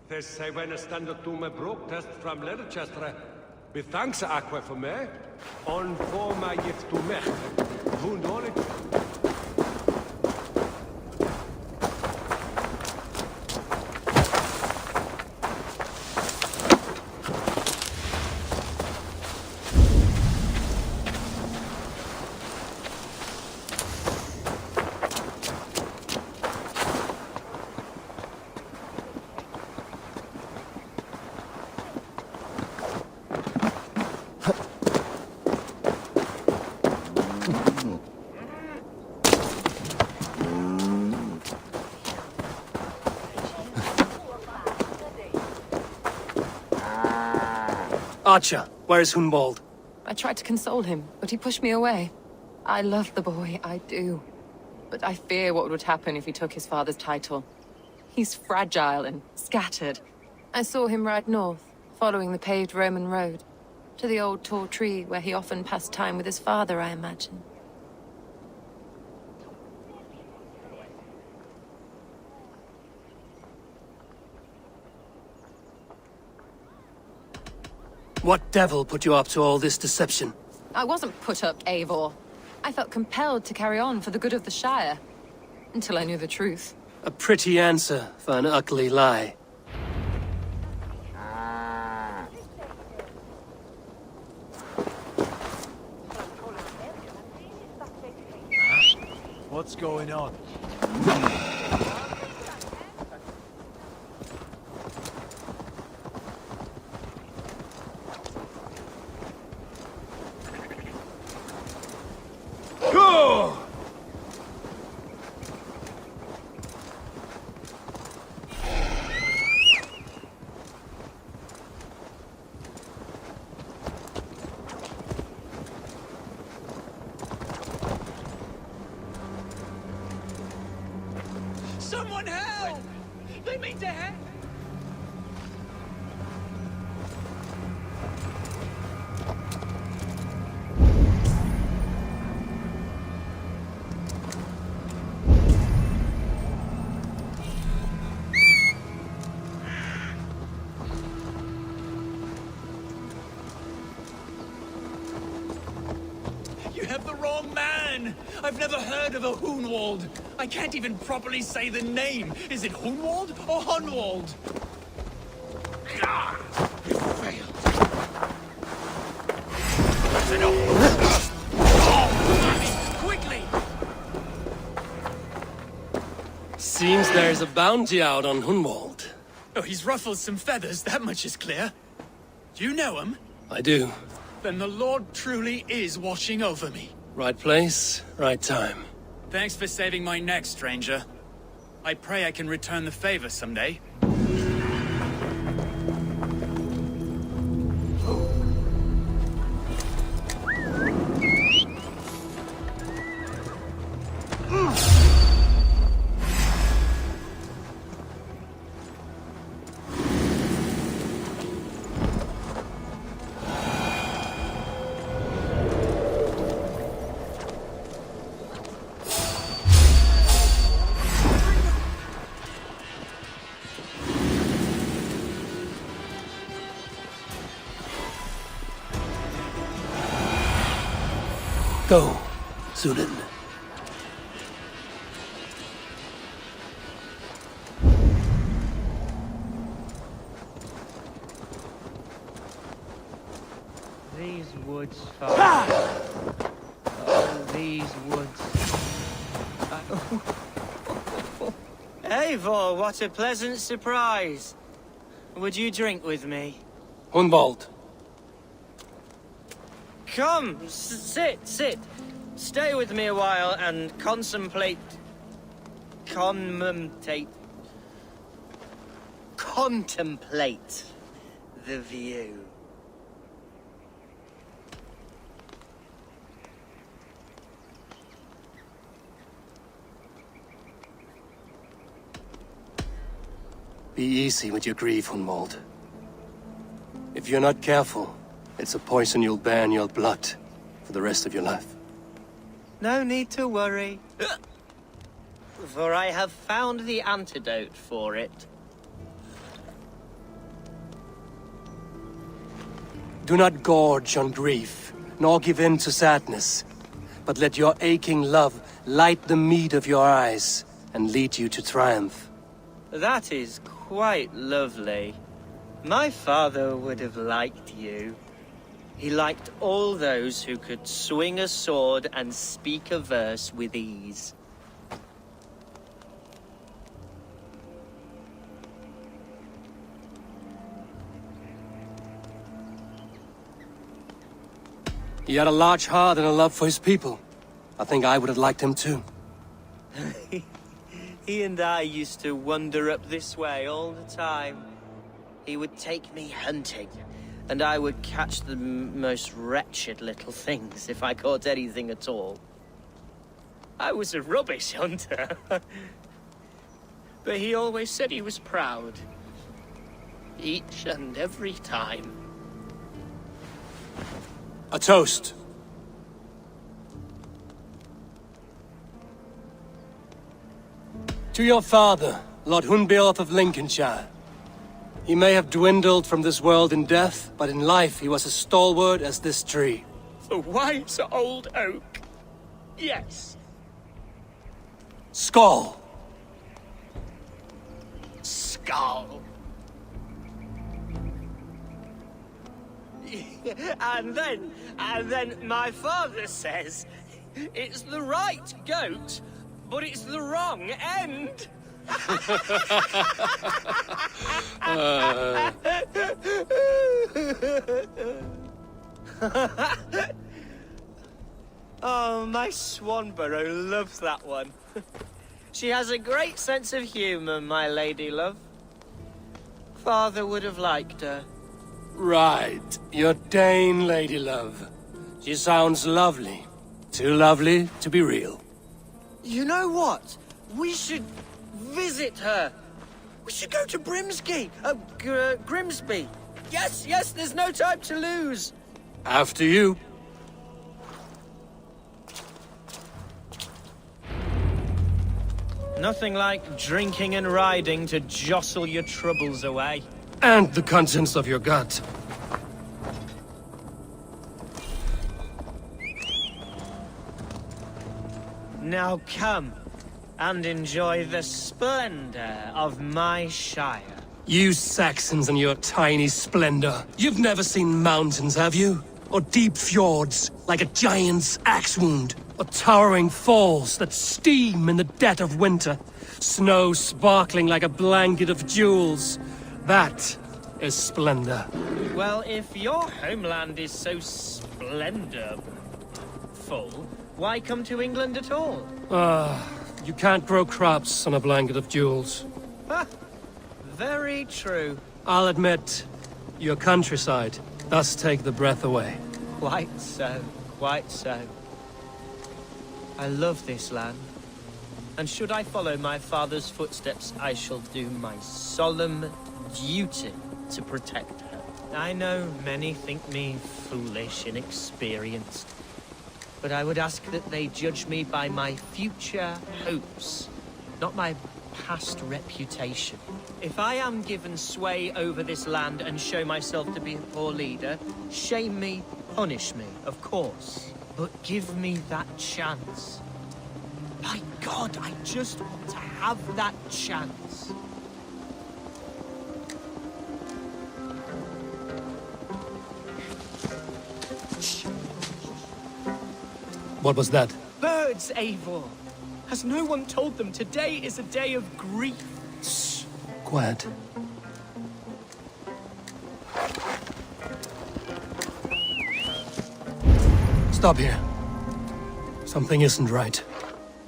This say when a stand up to my broke test from Leicester. With thanks aqua for me. On for my gift to me. Who know it? Archer, where's Hunwald? I tried to console him, but he pushed me away. I love the boy, I do. But I fear what would happen if he took his father's title. He's fragile and scattered. I saw him ride north, following the paved Roman road. To the old tall tree where he often passed time with his father, I imagine. What devil put you up to all this deception? I wasn't put up, Eivor. I felt compelled to carry on for the good of the Shire. Until I knew the truth. A pretty answer for an ugly lie. What's going on? Go! Someone help! They mean to help! You have the wrong man! I've never heard of a Hunwald. I can't even properly say the name. Is it Hunwald or Hunwald? Ah, you failed. That's enough. Oh, quickly! Seems there's a bounty out on Hunwald. Oh, he's ruffled some feathers, that much is clear. Do you know him? I do. Then the Lord truly is watching over me. Right place, right time. Thanks for saving my neck, stranger. I pray I can return the favor someday. Go, Zulin. These woods, Father. Oh, these woods. Eivor, what a pleasant surprise. Would you drink with me? Hunwald. Come, sit. Stay with me a while and contemplate the view. Be easy with your grief, Hunwald. If you're not careful, it's a poison you'll bear in your blood for the rest of your life. No need to worry. For I have found the antidote for it. Do not gorge on grief, nor give in to sadness, but let your aching love light the mead of your eyes and lead you to triumph. That is quite lovely. My father would have liked you. He liked all those who could swing a sword and speak a verse with ease. He had a large heart and a love for his people. I think I would have liked him too. He and I used to wander up this way all the time. He would take me hunting, and I would catch the most wretched little things if I caught anything at all. I was a rubbish hunter. But he always said he was proud. Each and every time. A toast. To your father, Lord Hunbeorth of Lincolnshire. He may have dwindled from this world in death, but in life he was as stalwart as this tree. The wise old oak. Yes. Skull. Skull. And then my father says, it's the right goat, but it's the wrong end. Oh, my Swanborough loves that one. She has a great sense of humor, my lady love. Father would have liked her. Right, your Dane lady love. She sounds lovely. Too lovely to be real. You know what? We should visit her. We should go to Grimsby. Grimsby. Yes, there's no time to lose. After you. Nothing like drinking and riding to jostle your troubles away. And the contents of your gut. Now come and enjoy the splendor of my shire. You Saxons and your tiny splendor. You've never seen mountains, have you? Or deep fjords, like a giant's axe wound? Or towering falls that steam in the dead of winter? Snow sparkling like a blanket of jewels? That is splendor. Well, if your homeland is so splendorful, why come to England at all? You can't grow crops on a blanket of jewels. Ha! Very true. I'll admit, your countryside does take the breath away. Quite so, quite so. I love this land. And should I follow my father's footsteps, I shall do my solemn duty to protect her. I know many think me foolish, inexperienced. But I would ask that they judge me by my future hopes, not my past reputation. If I am given sway over this land and show myself to be a poor leader, shame me, punish me, of course. but give me that chance. My God, I just want to have that chance. What was that? Birds, Eivor. Has no one told them today is a day of grief? Shh. Quiet. Stop here. Something isn't right.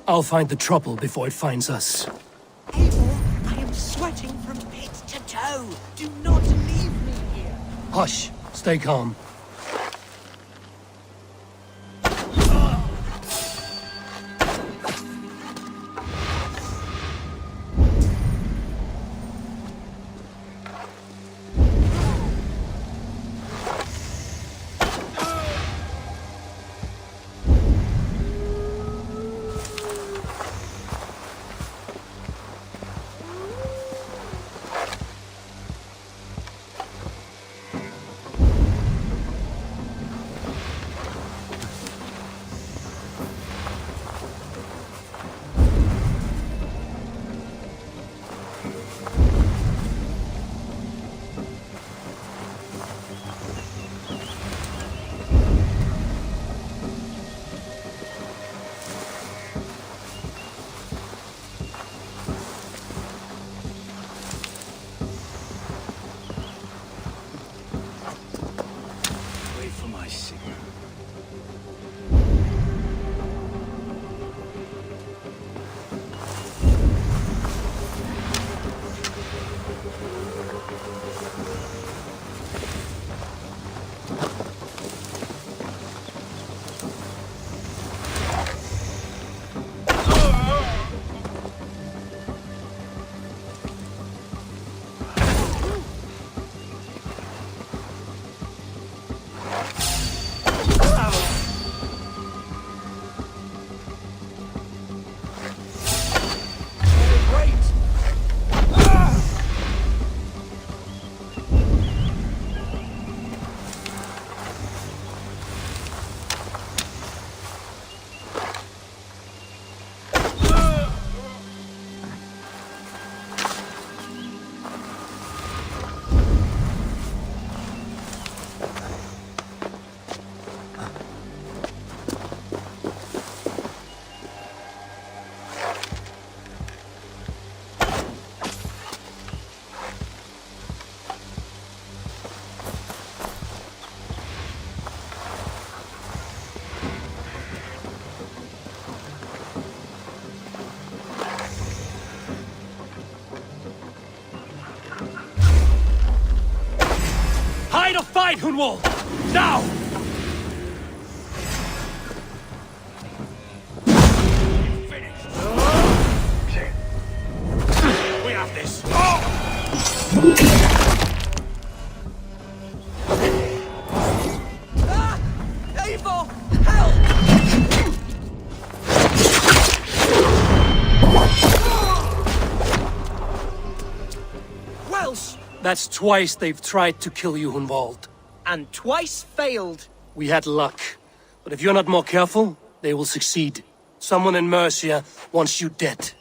I'll find the trouble before it finds us. Eivor, I am sweating from head to toe. Do not leave me here. Hush. Stay calm. Wait for my signal. Fight or fight, Hunwald! Now! We have this. Ah! Eivor! Help! Welsh! That's twice they've tried to kill you, Hunwald. And twice failed. We had luck. But if you're not more careful, they will succeed. Someone in Mercia wants you dead.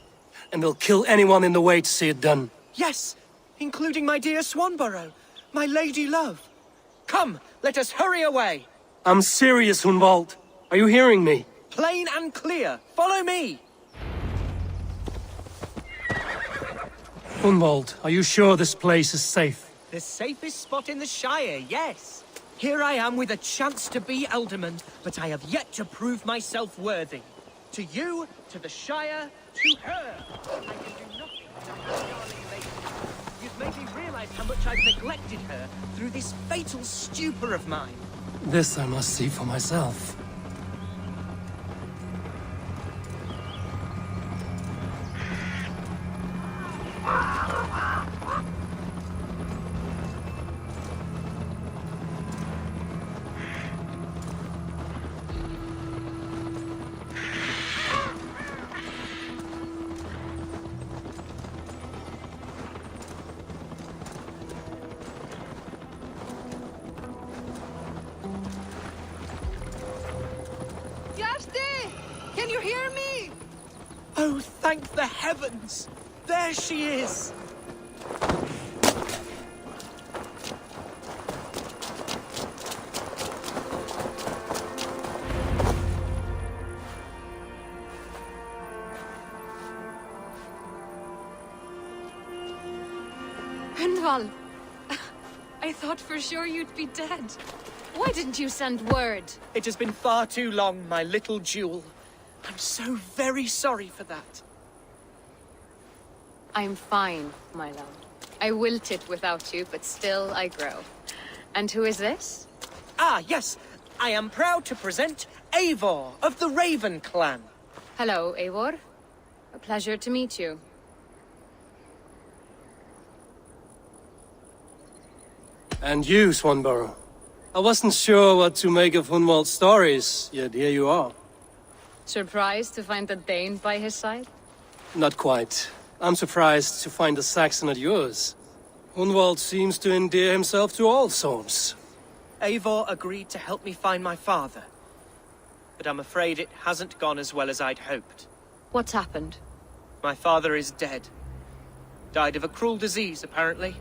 And they'll kill anyone in the way to see it done. Yes, including my dear Swanborough, my lady love. Come, let us hurry away. I'm serious, Hunwald. Are you hearing me? Plain and clear. Follow me. Hunwald, are you sure this place is safe? The safest spot in the Shire, yes. Here I am with a chance to be Elderman, but I have yet to prove myself worthy. To you, to the Shire, to her. I can do nothing to her darling lady. You've made me realize how much I've neglected her through this fatal stupor of mine. This I must see for myself. Thank the heavens! There she is! Gunvald! I thought for sure you'd be dead. Why didn't you send word? It has been far too long, my little jewel. I'm so very sorry for that. I'm fine, my love. I wilted without you, but still I grow. And who is this? Ah, yes. I am proud to present Eivor of the Raven clan. Hello, Eivor. A pleasure to meet you. And you, Swanborough. I wasn't sure what to make of Hunwald's stories, yet here you are. Surprised to find a Dane by his side? Not quite. I'm surprised to find a Saxon at yours. Hunwald seems to endear himself to all souls. Eivor agreed to help me find my father. But I'm afraid it hasn't gone as well as I'd hoped. What's happened? My father is dead. Died of a cruel disease, apparently.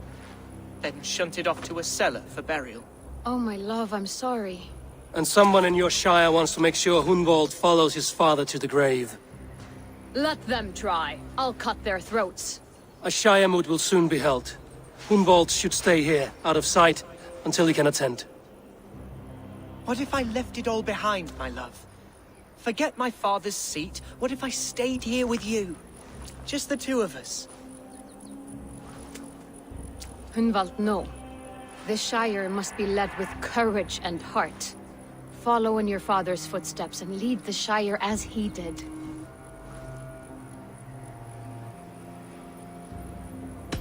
Then shunted off to a cellar for burial. Oh, my love, I'm sorry. And someone in your shire wants to make sure Hunwald follows his father to the grave. Let them try. I'll cut their throats. A shire moot will soon be held. Hunwald should stay here, out of sight, until he can attend. What if I left it all behind, my love? Forget my father's seat. What if I stayed here with you? Just the two of us. Hunwald, no. This Shire must be led with courage and heart. Follow in your father's footsteps and lead the Shire as he did.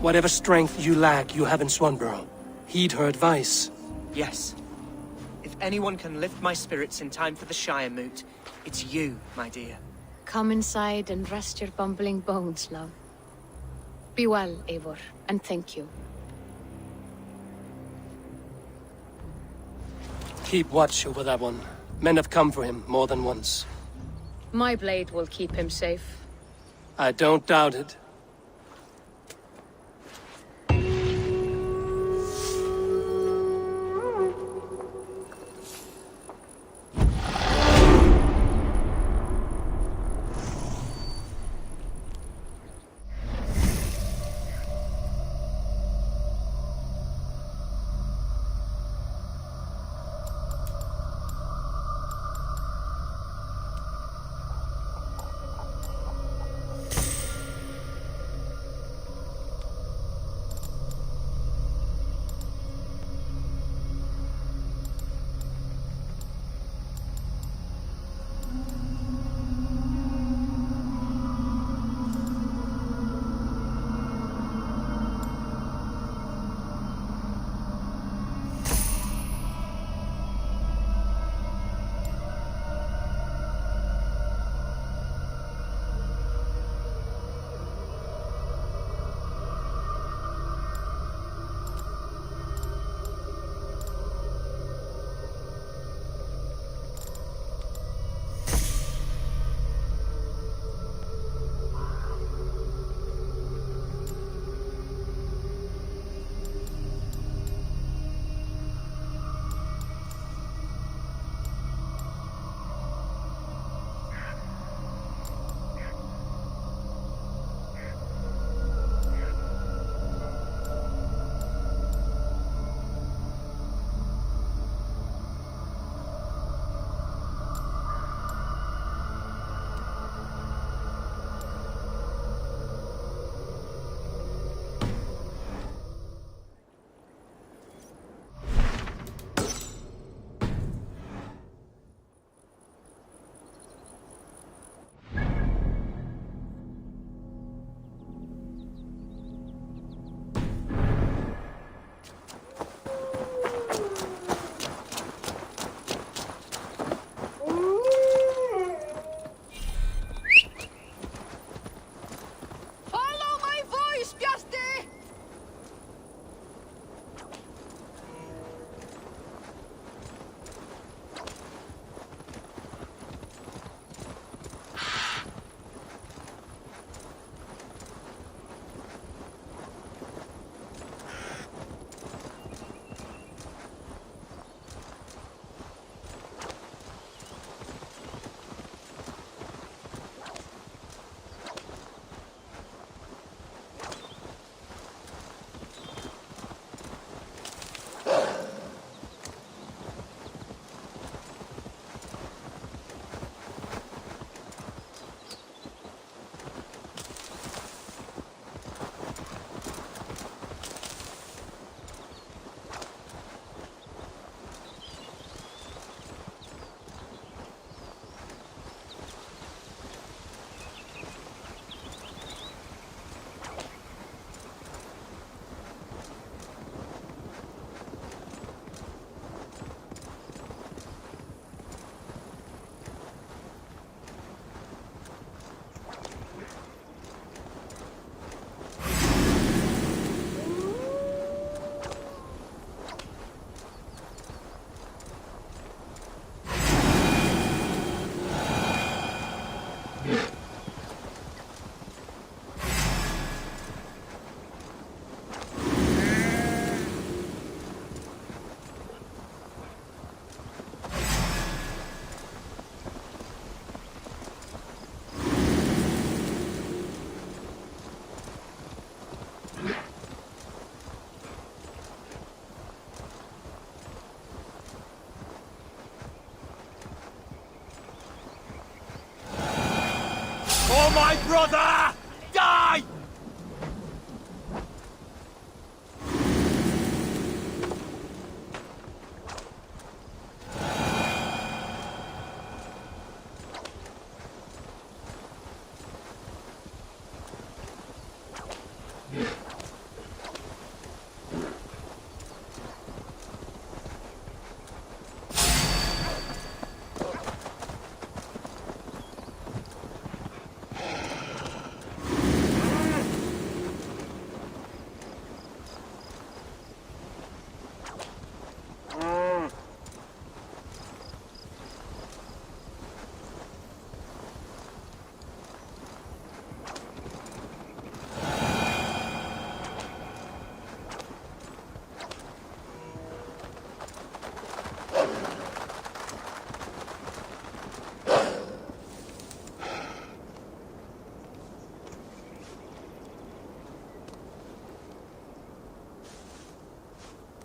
Whatever strength you lack, you have in Swanborough. Heed her advice. Yes. If anyone can lift my spirits in time for the Shire moot, it's you, my dear. Come inside and rest your bumbling bones, love. Be well, Eivor, and thank you. Keep watch over that one. Men have come for him more than once. My blade will keep him safe. I don't doubt it.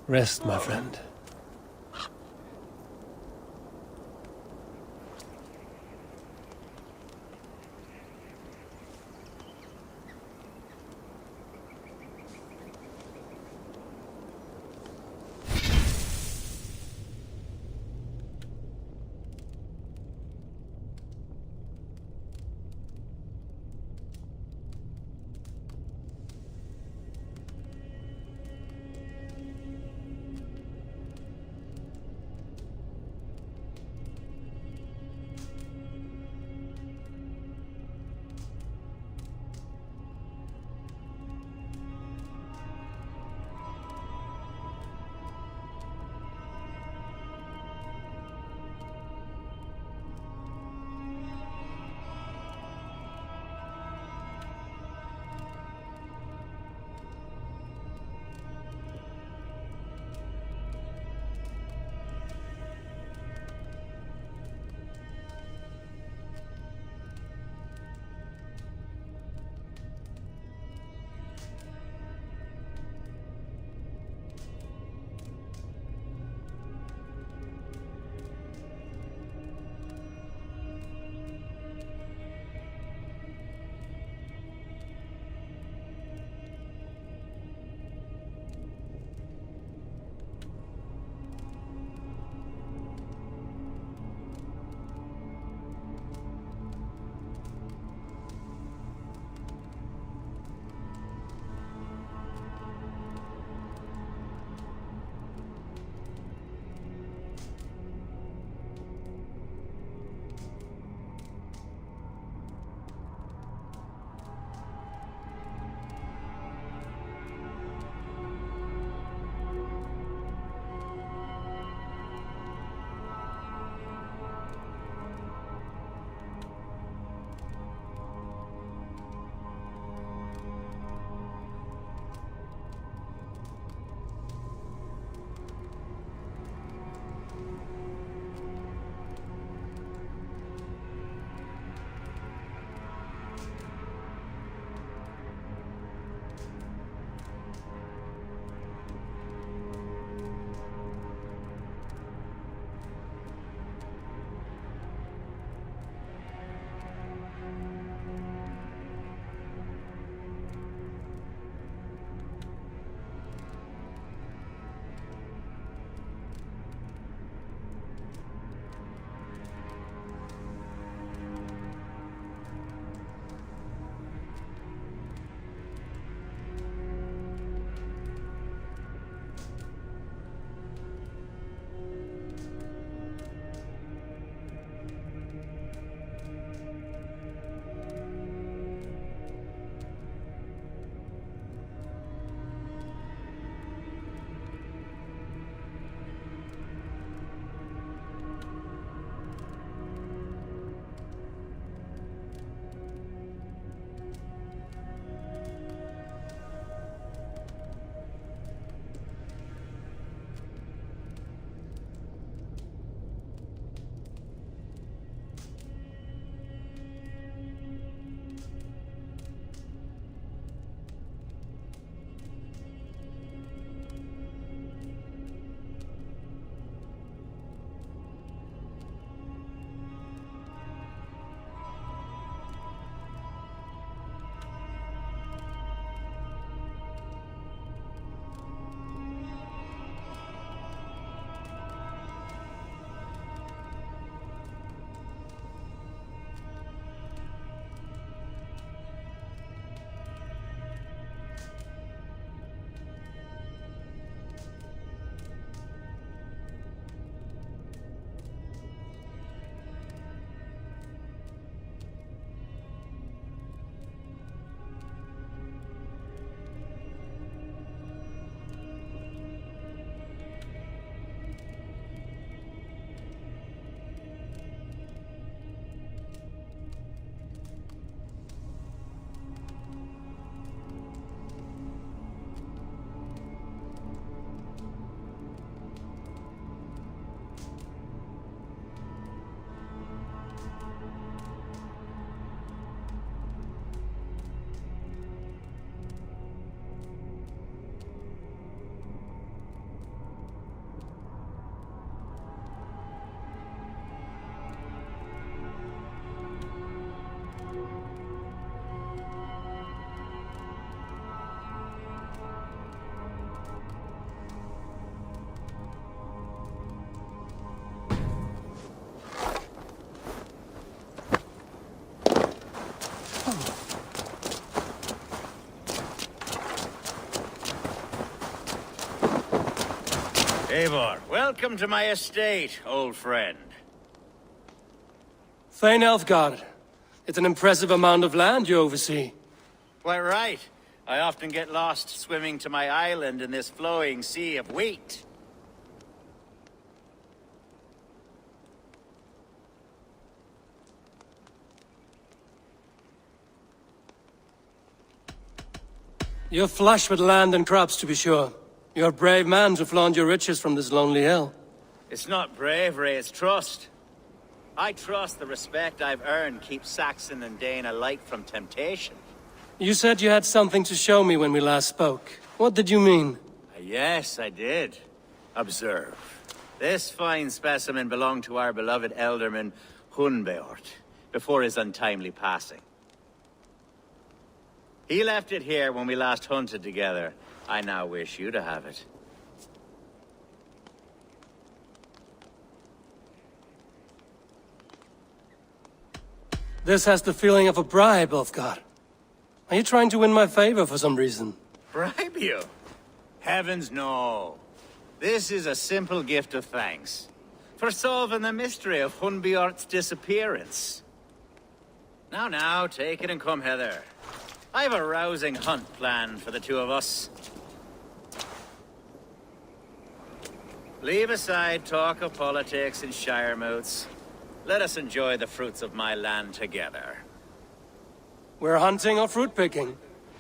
Rest, my friend. Eivor, welcome to my estate, old friend. Thane Elfgard. It's an impressive amount of land you oversee. Quite right. I often get lost swimming to my island in this flowing sea of wheat. You're flush with land and crops, to be sure. You're a brave man to flaunt your riches from this lonely hill. It's not bravery, it's trust. I trust the respect I've earned keeps Saxon and Dane alike from temptation. You said you had something to show me when we last spoke. What did you mean? Yes, I did. Observe. This fine specimen belonged to our beloved elderman, Hunbeort, before his untimely passing. He left it here when we last hunted together. I now wish you to have it. This has the feeling of a bribe, Ulfgar. Are you trying to win my favor for some reason? Bribe you? Heavens no. This is a simple gift of thanks. For solving the mystery of Hunbeort's disappearance. Now, take it and come hither. I have a rousing hunt planned for the two of us. Leave aside talk of politics and shire moots. Let us enjoy the fruits of my land together. We're hunting or fruit picking?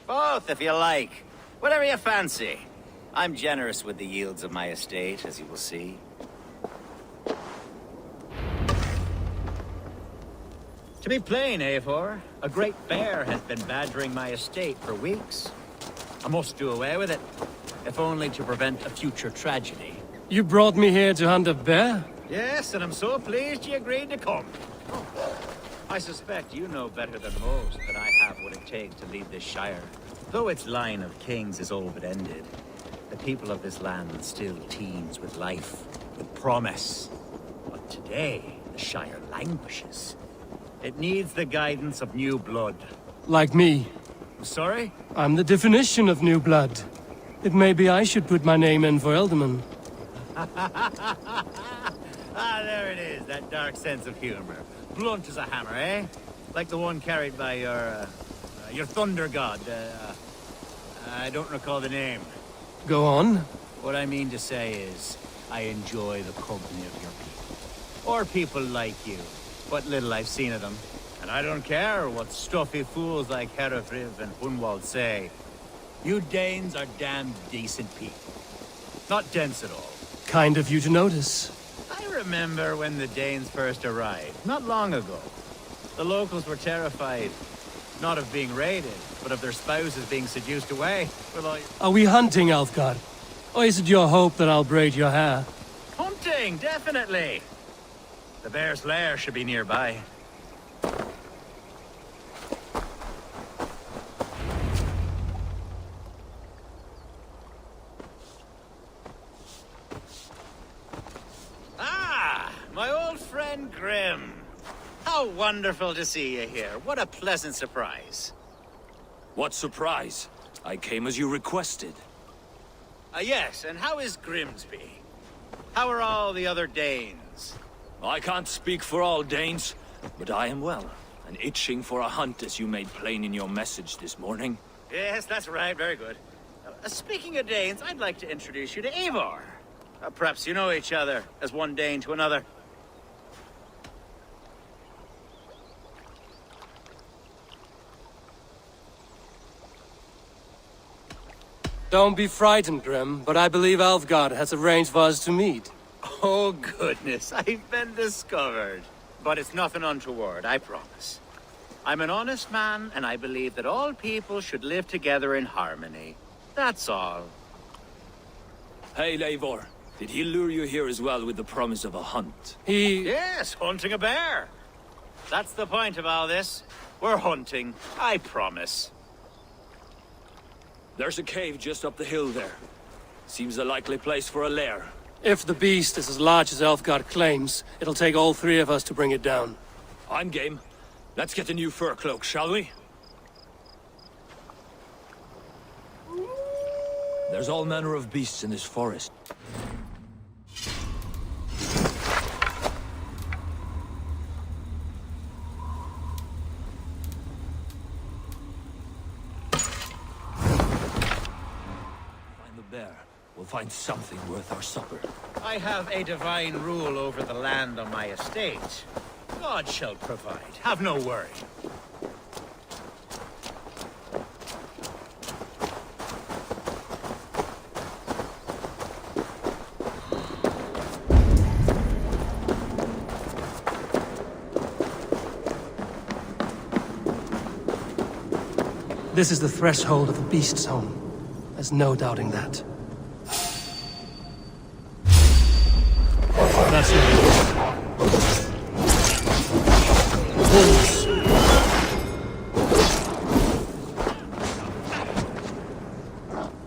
Both, if you like. Whatever you fancy. I'm generous with the yields of my estate, as you will see. To be plain, Eivor, a great bear has been badgering my estate for weeks. I must do away with it, if only to prevent a future tragedy. You brought me here to hunt a bear? Yes, and I'm so pleased you agreed to come. I suspect you know better than most that I have what it takes to lead this shire. Though its line of kings is all but ended, the people of this land still teems with life, with promise. But today, the shire languishes. It needs the guidance of new blood. Like me. Sorry? I'm the definition of new blood. It may be I should put my name in for Elderman. Ah, there it is, that dark sense of humor. Blunt as a hammer, eh? Like the one carried by your thunder god. I don't recall the name. Go on. What I mean to say is, I enjoy the company of your people. Or people like you. What little I've seen of them. And I don't care what stuffy fools like Herefriv and Hunwald say. You Danes are damn decent people. Not dense at all. Kind of you to notice. I remember when the Danes first arrived, not long ago. The locals were terrified, not of being raided, but of their spouses being seduced away. Are we hunting, Elfgard? Or is it your hope that I'll braid your hair? Hunting, definitely! The bear's lair should be nearby. My old friend Grim. How wonderful to see you here. What a pleasant surprise. What surprise? I came as you requested. Yes, and how is Grimsby? How are all the other Danes? I can't speak for all Danes, but I am well, and itching for a hunt as you made plain in your message this morning. Yes, that's right. Very good. Speaking of Danes, I'd like to introduce you to Eivor. Perhaps you know each other, as one Dane to another. Don't be frightened, Grim, but I believe Alfgard has arranged for us to meet. Oh, goodness, I've been discovered. But it's nothing untoward, I promise. I'm an honest man, and I believe that all people should live together in harmony. That's all. Hey, Eivor. Did he lure you here as well with the promise of a hunt? Yes, hunting a bear. That's the point of all this. We're hunting, I promise. There's a cave just up the hill there. Seems a likely place for a lair. If the beast is as large as Elfgard claims, it'll take all three of us to bring it down. I'm game. Let's get a new fur cloak, shall we? There's all manner of beasts in this forest. there, we'll find something worth our supper. I have a divine rule over the land on my estate. God shall provide. Have no worry. This is the threshold of the beast's home. There's no doubting that. That's it. Wolves.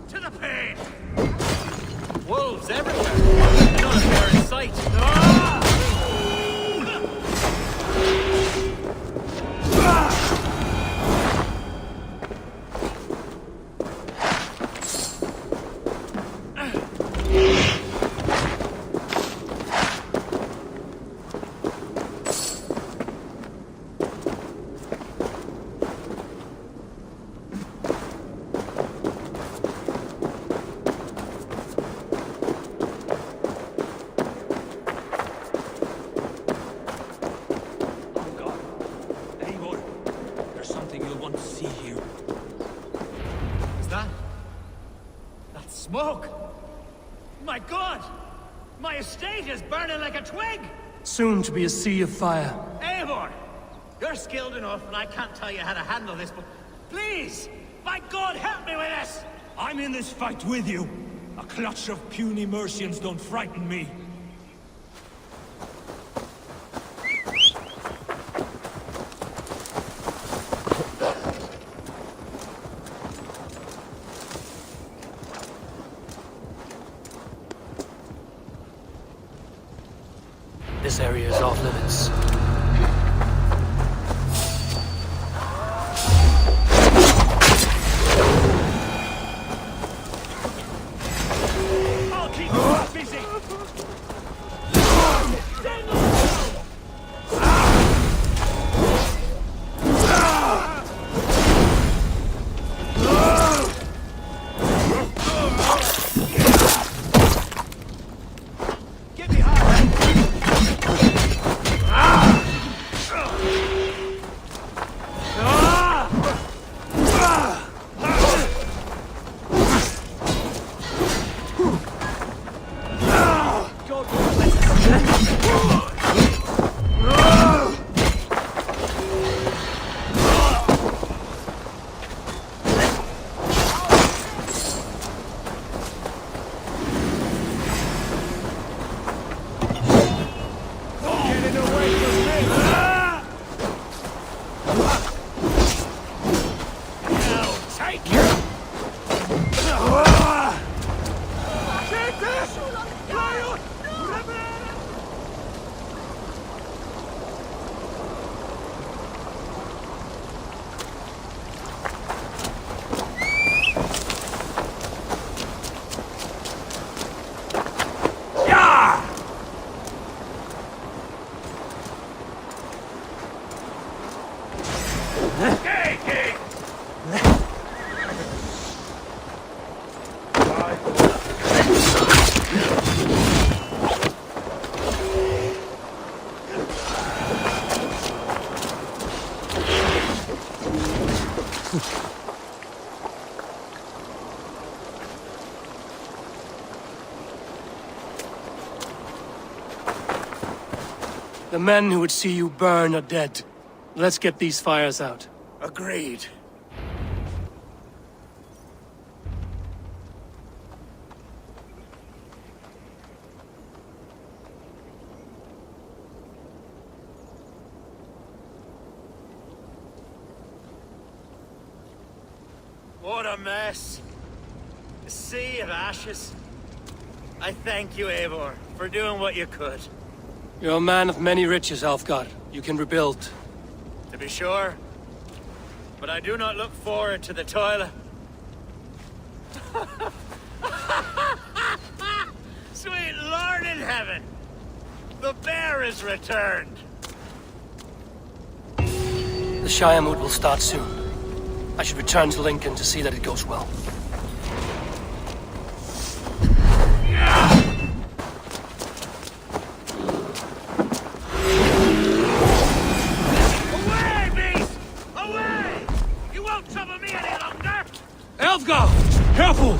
To the pain! Wolves everywhere! None of them are in sight. Smoke! My God! My estate is burning like a twig! Soon to be a sea of fire. Eivor! You're skilled enough, and I can't tell you how to handle this, but please! My God, help me with this! I'm in this fight with you. A clutch of puny Mercians don't frighten me. This area is off limits. I'll keep you busy. The men who would see you burn are dead. Let's get these fires out. Agreed. What a mess. A sea of ashes. I thank you, Eivor, for doing what you could. You're a man of many riches, Alfgar. You can rebuild. To be sure. But I do not look forward to the toil. Sweet Lord in heaven! The bear is returned! The Shire mood will start soon. I should return to Lincoln to see that it goes well. Away, beast! Away! You won't trouble me any longer! Elfgar! Careful!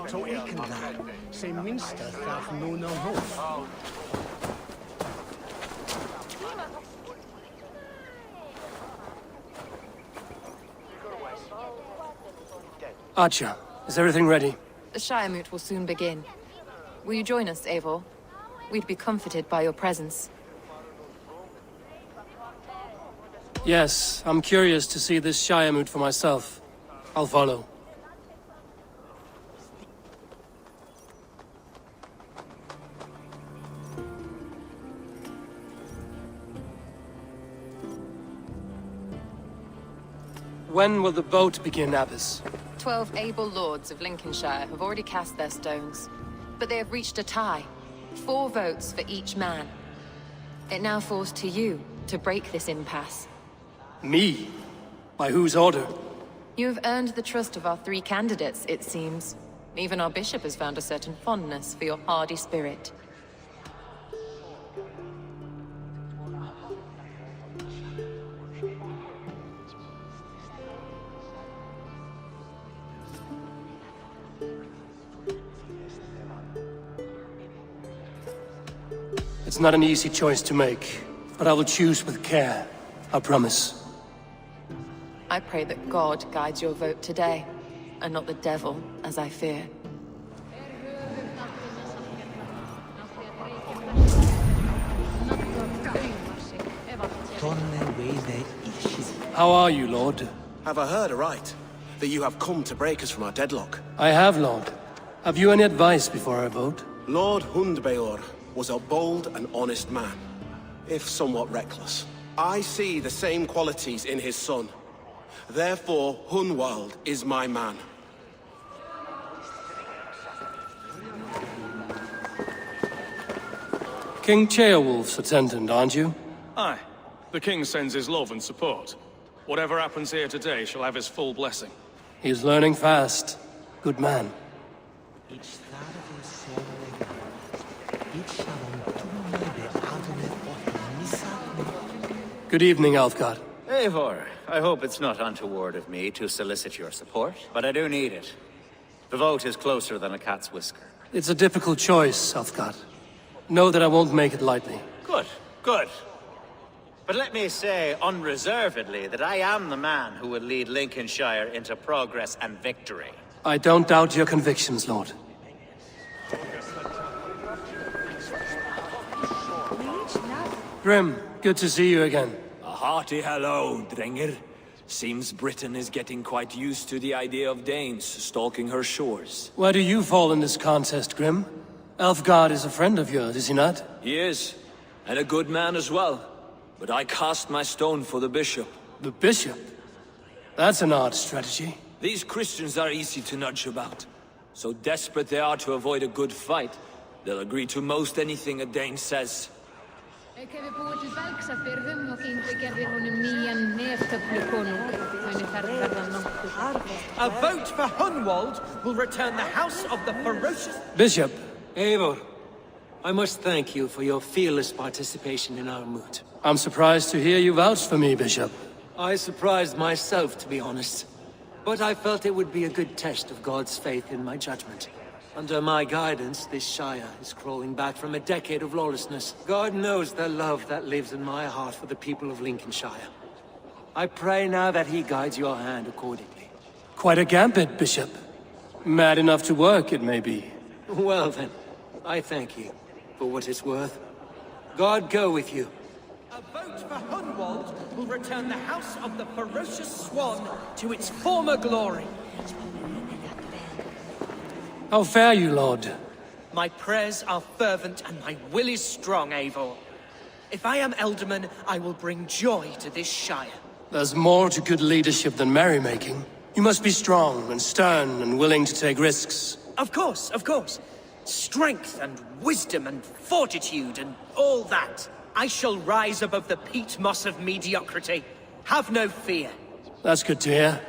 To eken daar, zijn minste graag nu no hof. Archer, is everything ready? The Shire Moot will soon begin. Will you join us, Eivor? We'd be comforted by your presence. Yes, I'm curious to see this Shire Moot for myself. I'll follow. When will the boat begin, Abbess? 12 able lords of Lincolnshire have already cast their stones, but they have reached a tie. 4 votes for each man. It now falls to you to break this impasse. Me? By whose order? You have earned the trust of our 3 candidates, it seems. Even our bishop has found a certain fondness for your hardy spirit. It's not an easy choice to make, but I will choose with care. I promise. I pray that God guides your vote today, and not the devil, as I fear. How are you, Lord? Have I heard aright? That you have come to break us from our deadlock? I have, Lord. Have you any advice before I vote? Lord Hundbeor was a bold and honest man, if somewhat reckless. I see the same qualities in his son. Therefore, Hunwald is my man. King Ceolwulf's attendant, aren't you? Aye. The king sends his love and support. Whatever happens here today shall have his full blessing. He's learning fast. Good man. Good evening, Alfgard. Eivor, I hope it's not untoward of me to solicit your support, but I do need it. The vote is closer than a cat's whisker. It's a difficult choice, Alfgard. Know that I won't make it lightly. Good, good. But let me say unreservedly that I am the man who will lead Lincolnshire into progress and victory. I don't doubt your convictions, Lord. Grim, good to see you again. A hearty hello, Drenger. Seems Britain is getting quite used to the idea of Danes stalking her shores. Where do you fall in this contest, Grim? Elfgard is a friend of yours, is he not? He is, and a good man as well. But I cast my stone for the bishop. The bishop? That's an odd strategy. These Christians are easy to nudge about. So desperate they are to avoid a good fight, they'll agree to most anything a Dane says. Ek heb búið til Belgsafirðum og Yngvi gerði honum nýjan neftöflukonung. Muni þar verða nokkuð. A vote for Hunwald will return the house of the ferocious... Bishop, Eivor, I must thank you for your fearless participation in our moot. I'm surprised to hear you vouch for me, Bishop. I surprised myself, to be honest. But I felt it would be a good test of God's faith in my judgment. Under my guidance, this Shire is crawling back from a decade of lawlessness. God knows the love that lives in my heart for the people of Lincolnshire. I pray now that he guides your hand accordingly. Quite a gambit, Bishop. Mad enough to work, it may be. Well then, I thank you for what it's worth. God go with you. A vote for Hunwald will return the house of the ferocious swan to its former glory. How fare you, Lord? My prayers are fervent and my will is strong, Eivor. If I am Elderman, I will bring joy to this Shire. There's more to good leadership than merrymaking. You must be strong and stern and willing to take risks. Of course, of course. Strength and wisdom and fortitude and all that. I shall rise above the peat moss of mediocrity. Have no fear. That's good to hear.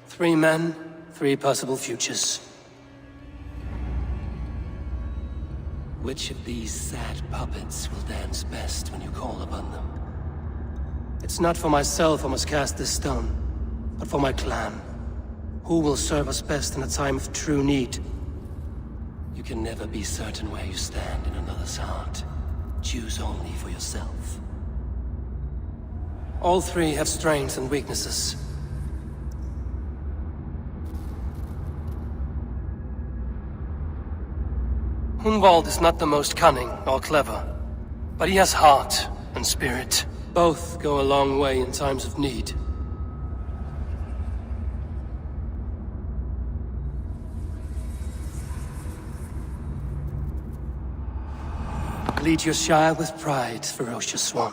Three men, three possible futures. Which of these sad puppets will dance best when you call upon them? It's not for myself I must cast this stone. but for my clan. Who will serve us best in a time of true need? You can never be certain where you stand in another's heart. Choose only for yourself. All three have strengths and weaknesses. Hunwald is not the most cunning or clever, but he has heart and spirit. Both go a long way in times of need. Lead your Shire with pride, ferocious one.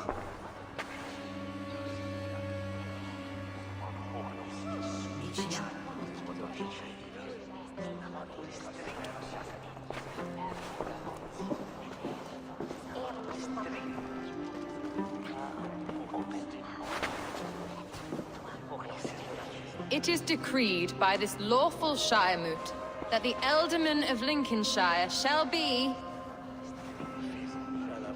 It is decreed by this lawful Shiremoot that the Ealdorman of Lincolnshire shall be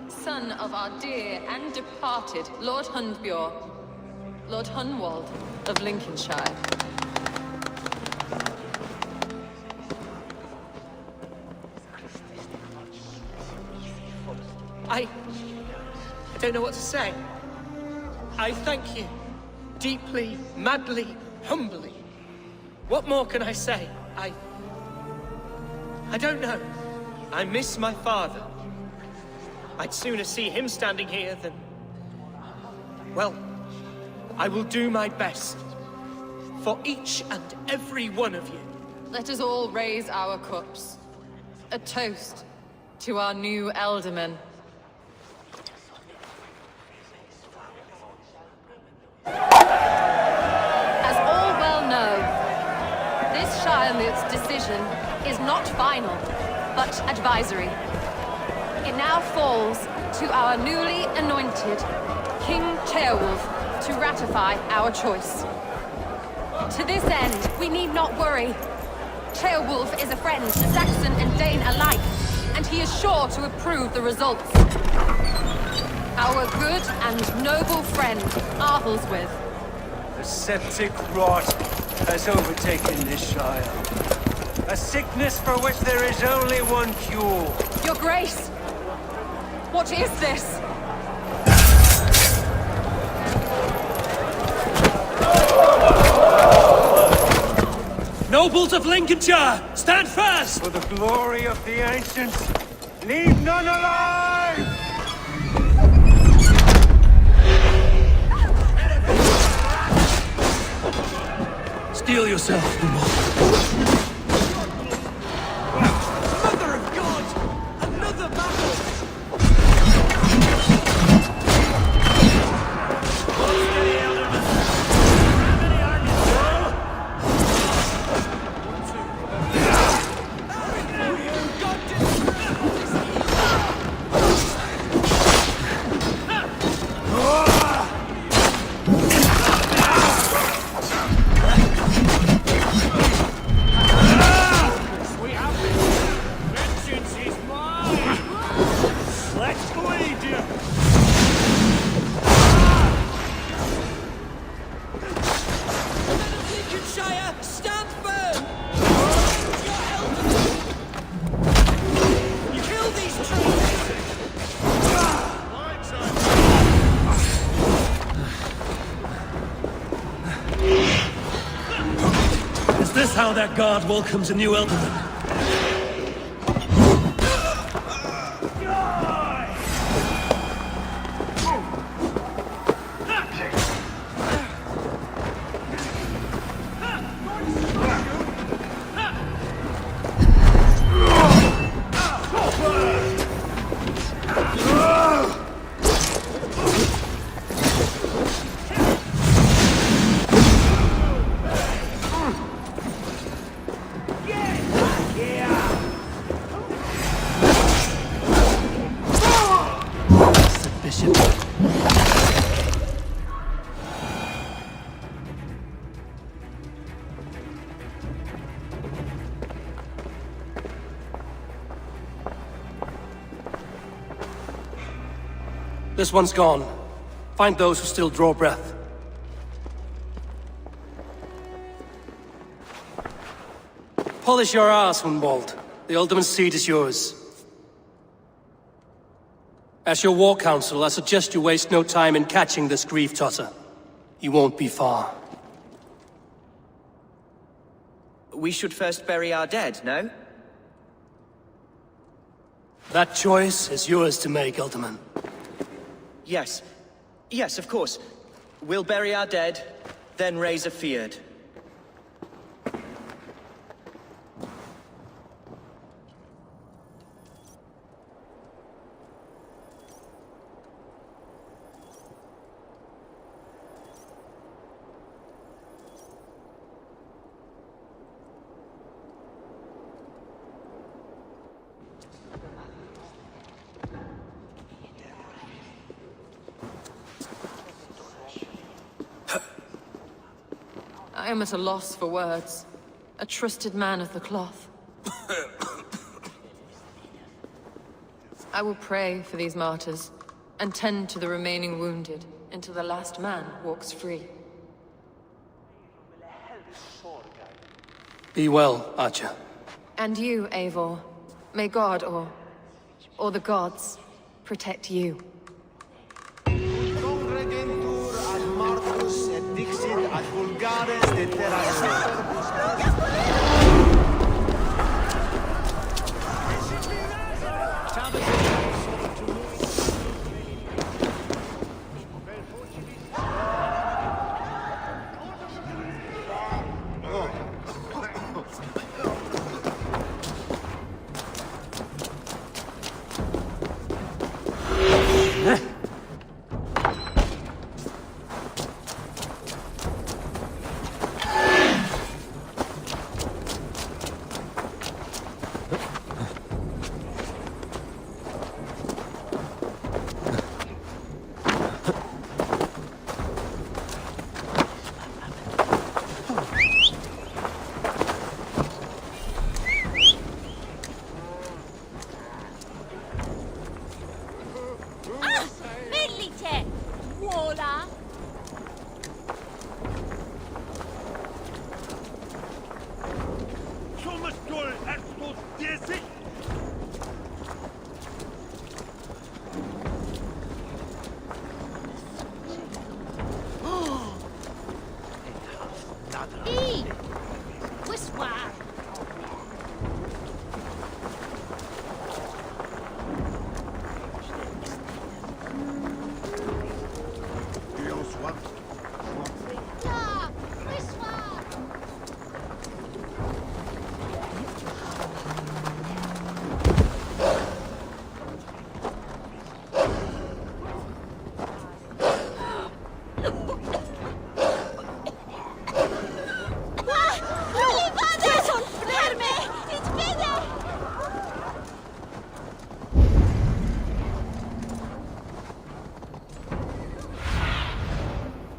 son of our dear and departed Lord Hundbjorn, Lord Hunwald of Lincolnshire. I don't know what to say. I thank you. Deeply, madly, humbly. What more can I say? I don't know. I miss my father. I'd sooner see him standing here than... Well, I will do my best. For each and every one of you. Let us all raise our cups. A toast to our new Ealdorman. As all well know, this Shiremoot's decision is not final, but advisory. It now falls to our newly anointed King Ceolwulf to ratify our choice. To this end, we need not worry. Ceolwulf is a friend to Saxon and Dane alike, and he is sure to approve the results. Our good and noble friend, Arthelswith. The septic rot has overtaken this Shire. A sickness for which there is only one cure. Your Grace! What is this? Nobles of Lincolnshire, stand fast! For the glory of the ancients, leave none alive! Steel yourself, Mother of God! Another battle! How that guard welcomes a new Ealdorman. This one's gone. Find those who still draw breath. Polish your ass, Hunwald. The Alderman's seat is yours. As your war council, I suggest you waste no time in catching this grief-tosser. He won't be far. We should first bury our dead, no? That choice is yours to make, Alderman. Yes. Yes, of course. We'll bury our dead, then raise a feared. I am at a loss for words. A trusted man of the cloth. I will pray for these martyrs, and tend to the remaining wounded, until the last man walks free. Be well, Archer. And you, Eivor. May God, or the gods, protect you. Congregentur ad Marcus et dixit ad vulgares de terra.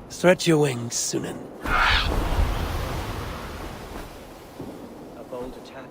Stretch your wings, Sunan. A bold attack.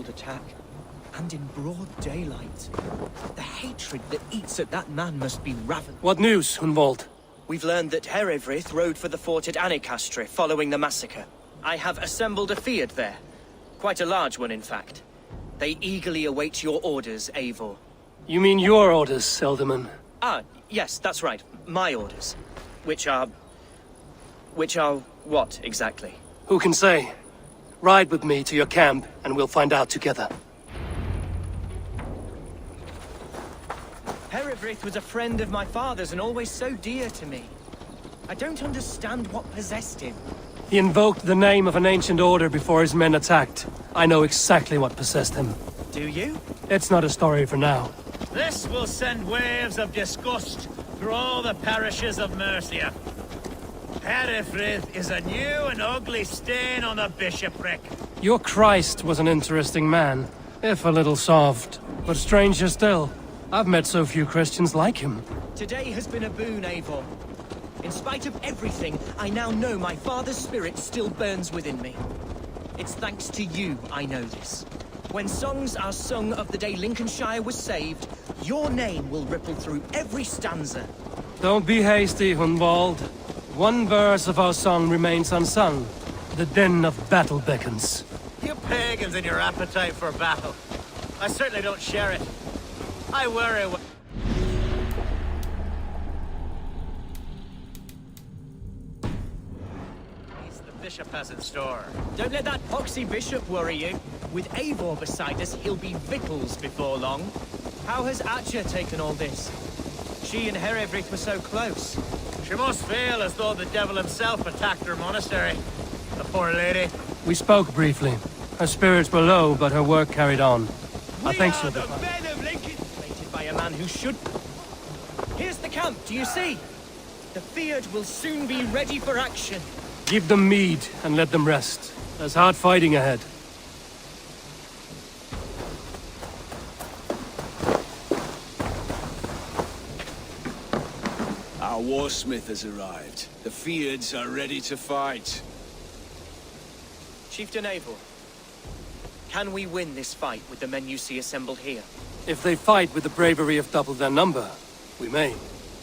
controlled attack. And in broad daylight. The hatred that eats at that man must be ravenous. What news, Hunwald? We've learned that Herewrith rode for the fort at Annikastre following the massacre. I have assembled a field there. Quite a large one, in fact. They eagerly await your orders, Eivor. You mean your orders, Elderman? Ah, yes, that's right. My orders. Which are what, exactly? Who can say? Ride with me to your camp, and we'll find out together. Herewrith was a friend of my father's and always so dear to me. I don't understand what possessed him. He invoked the name of an ancient order before his men attacked. I know exactly what possessed him. Do you? It's not a story for now. This will send waves of disgust through all the parishes of Mercia. Herefrith is a new and ugly stain on the bishopric. Your Christ was an interesting man, if a little soft. But stranger still, I've met so few Christians like him. Today has been a boon, Eivor. In spite of everything, I now know my father's spirit still burns within me. It's thanks to you I know this. When songs are sung of the day Lincolnshire was saved, your name will ripple through every stanza. Don't be hasty, Hunwald. One verse of our song remains unsung. The din of battle beckons. You pagans and your appetite for battle. I certainly don't share it. I worry the bishop has in store. Don't let that poxy bishop worry you. With Eivor beside us, he'll be victuals before long. How has Atcha taken all this? She and Herewrith were so close. She must feel as though the devil himself attacked her monastery. The poor lady. We spoke briefly. Her spirits were low, but her work carried on. I think she'll be fine. Men of Lincoln, plated by a man who should. Here's the camp, do you see? The Field will soon be ready for action. Give them mead and let them rest. There's hard fighting ahead. Our warsmith has arrived. The Fields are ready to fight. Chieftain Eivor, can we win this fight with the men you see assembled here? If they fight with the bravery of double their number, we may.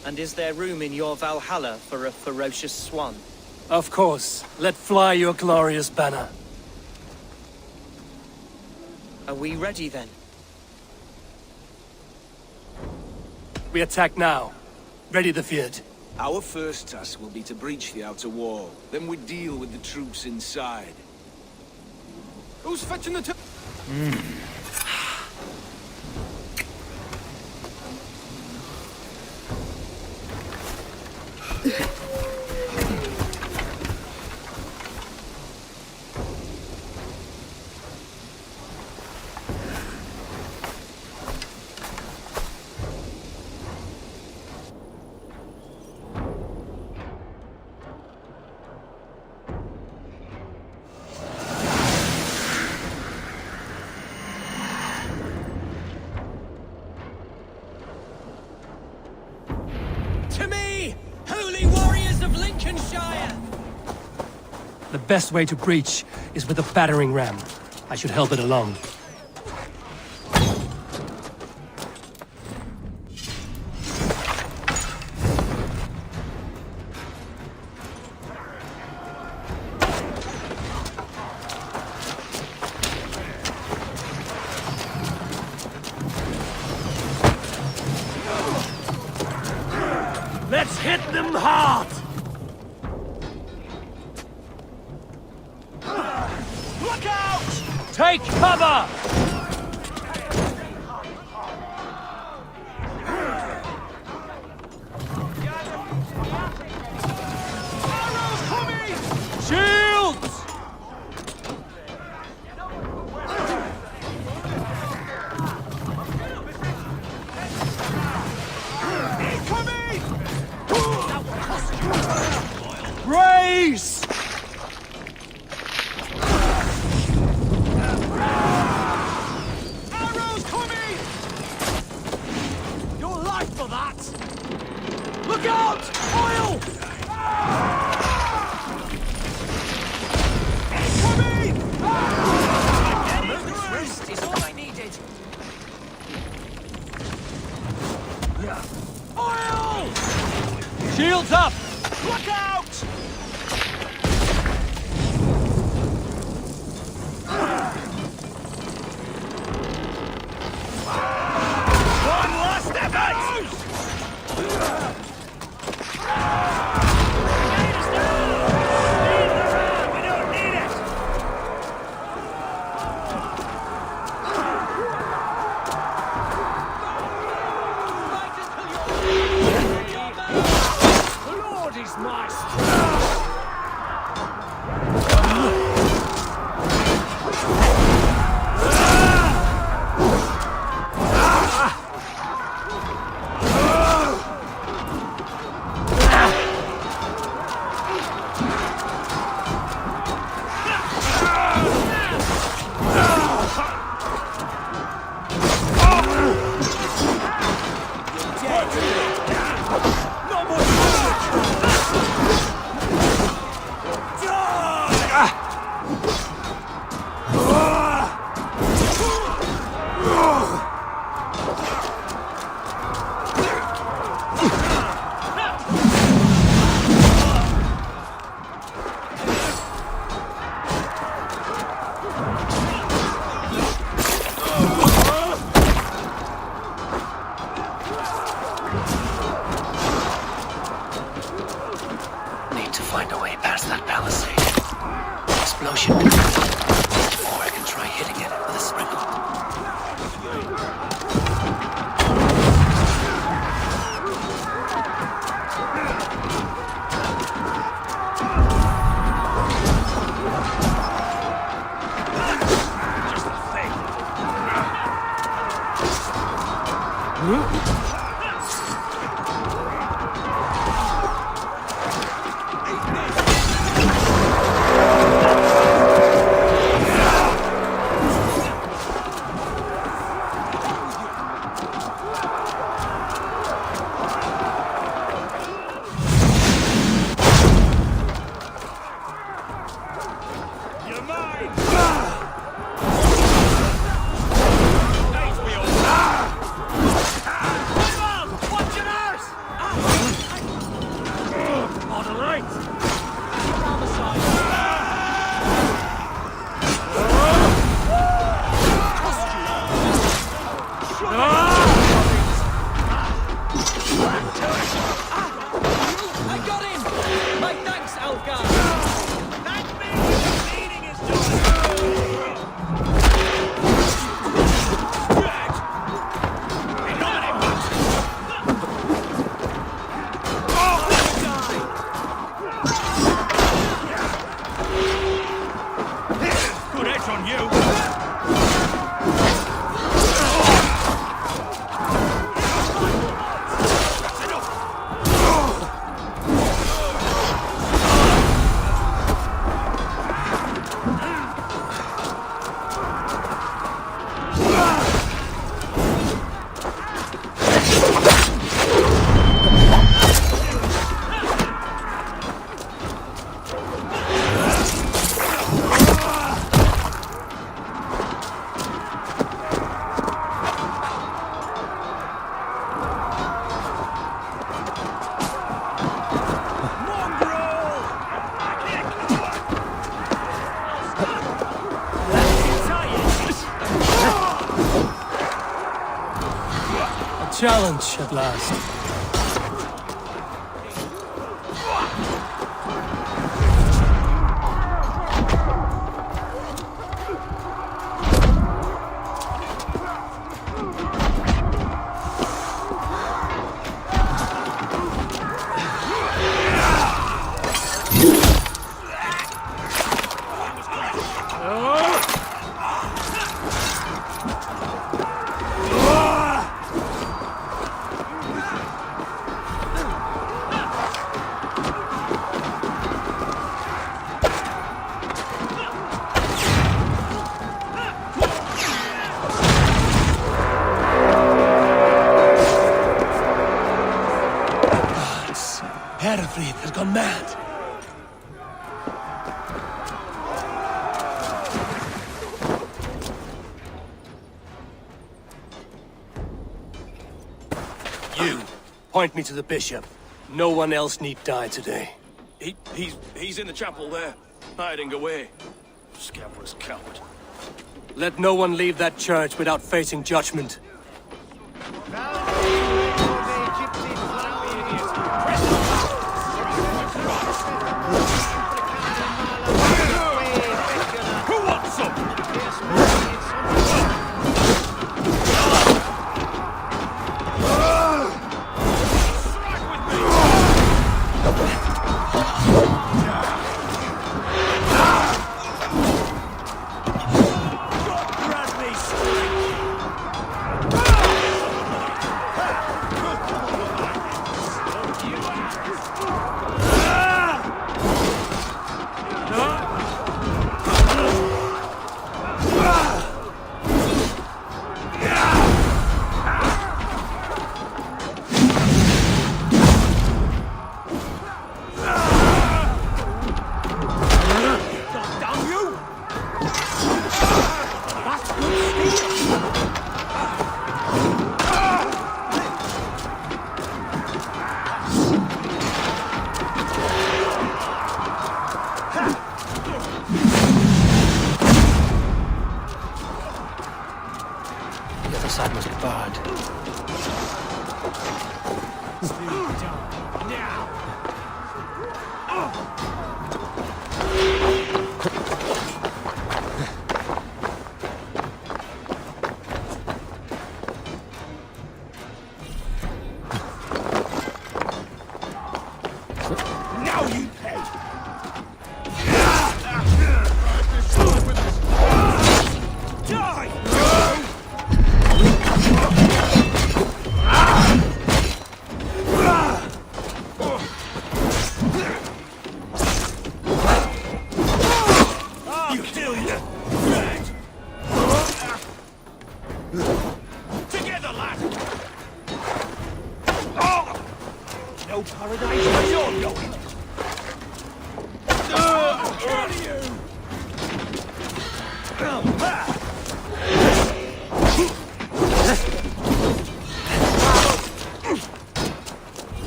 And is there room in your Valhalla for a ferocious swan? Of course. Let fly your glorious banner. Are we ready then? We attack now. Ready the field. Our first task will be to breach the outer wall. Then we deal with the troops inside. Who's fetching the To me, holy warriors of Lincolnshire! The best way to breach is with a battering ram. I should help it along. Let's hit them hard! Look out! Take cover! Arrows coming! Shields! Incoming! Race! Arrows coming! Your life for that! Look out! Oil! Incoming! This rest is Shields up! Look out! One last effort! We don't need it! The Lord is my strength! Need to find a way past that palisade. Explosion before I can try hitting it with a sprinkle. I got him! My thanks, Algar! Good edge on you! Challenge at last. Herefried has gone mad. You, point me to the bishop. No one else need die today. He's in the chapel there, hiding away. Scabrous coward. Let no one leave that church without facing judgment. Who wants some?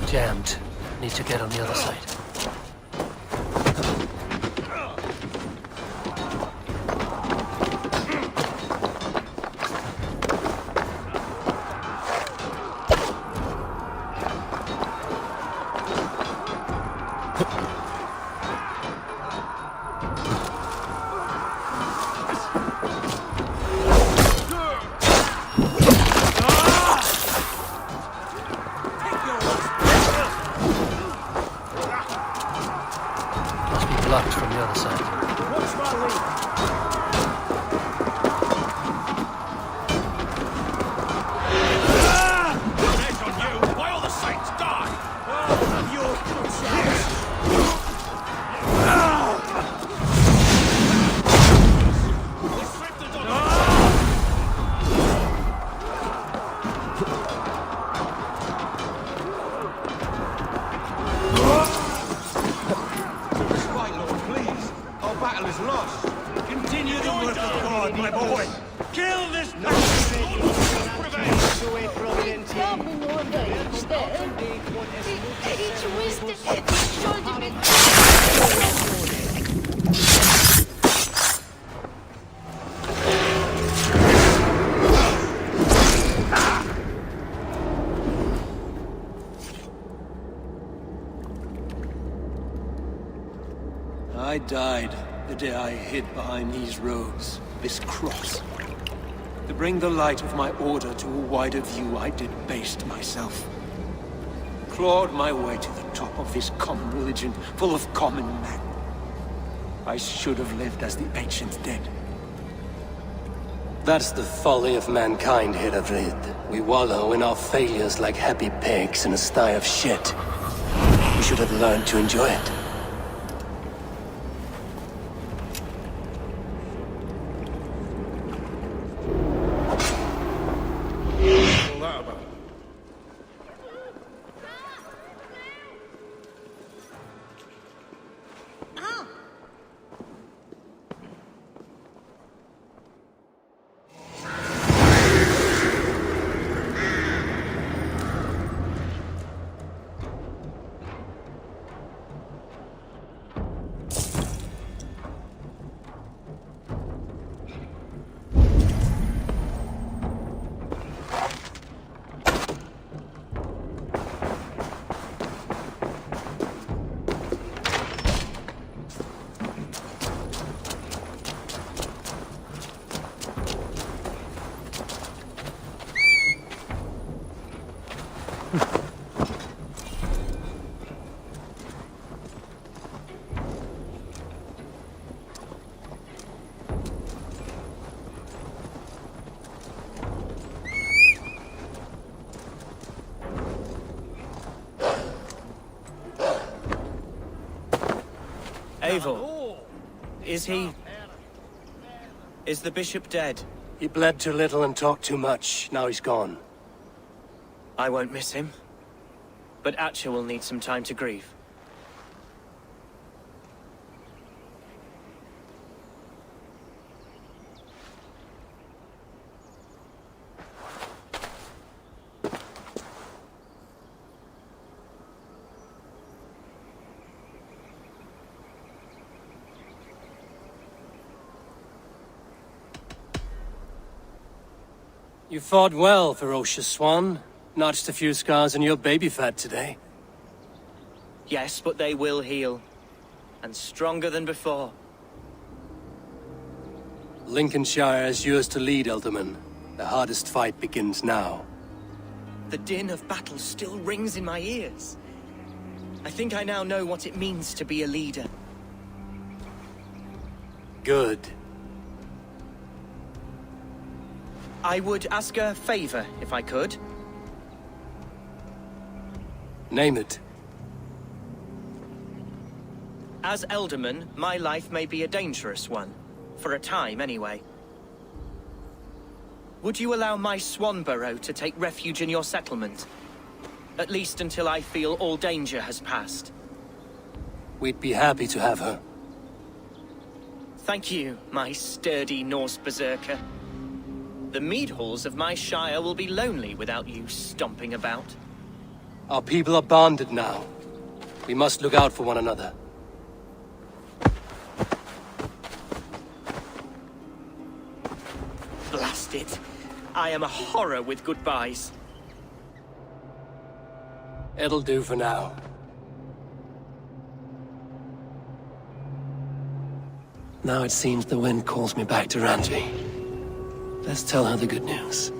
Jammed. Need to get on the other side. Blocked from the other side. What's my lead? Dead on you! Why all the saints die? Oh, your lost. Continue the work of God, my boy. Kill this I died the day I hid behind these robes, this cross. To bring the light of my order to a wider view, I debased myself. Clawed my way to the top of this common religion, full of common men. I should have lived as the ancients did. That's the folly of mankind, Hiravrid. We wallow in our failures like happy pigs in a sty of shit. We should have learned to enjoy it. Eivor, is he... Is the bishop dead? He bled too little and talked too much. Now he's gone. I won't miss him. But Atcha will need some time to grieve. You fought well, ferocious swan. Notched a few scars on your baby fat today. Yes, but they will heal. And stronger than before. Lincolnshire is yours to lead, Elderman. The hardest fight begins now. The din of battle still rings in my ears. I think I now know what it means to be a leader. Good. I would ask a favor, if I could. Name it. As Elderman, my life may be a dangerous one. For a time, anyway. Would you allow my Swanborough to take refuge in your settlement? At least until I feel all danger has passed. We'd be happy to have her. Thank you, my sturdy Norse berserker. The mead halls of my shire will be lonely without you stomping about. Our people are bonded now. We must look out for one another. Blast it. I am a horror with goodbyes. It'll do for now. Now it seems the wind calls me back to Randvi. Let's tell her the good news.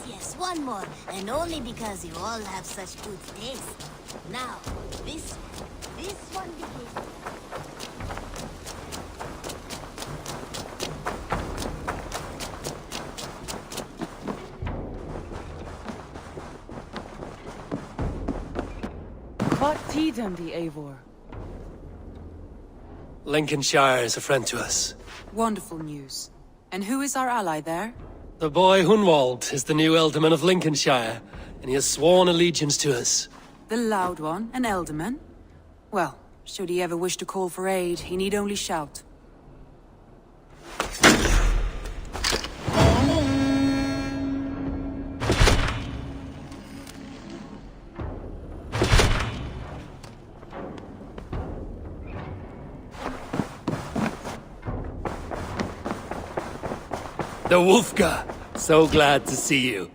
Yes, one more. And only because you all have such good taste. Now, this one begins. What Tidam the Eivor? Lincolnshire is a friend to us. Wonderful news. And who is our ally there? The boy Hunwald is the new Ealdorman of Lincolnshire, and he has sworn allegiance to us. The loud one, an Ealdorman? Well, should he ever wish to call for aid, he need only shout. The Wolfga! So glad to see you.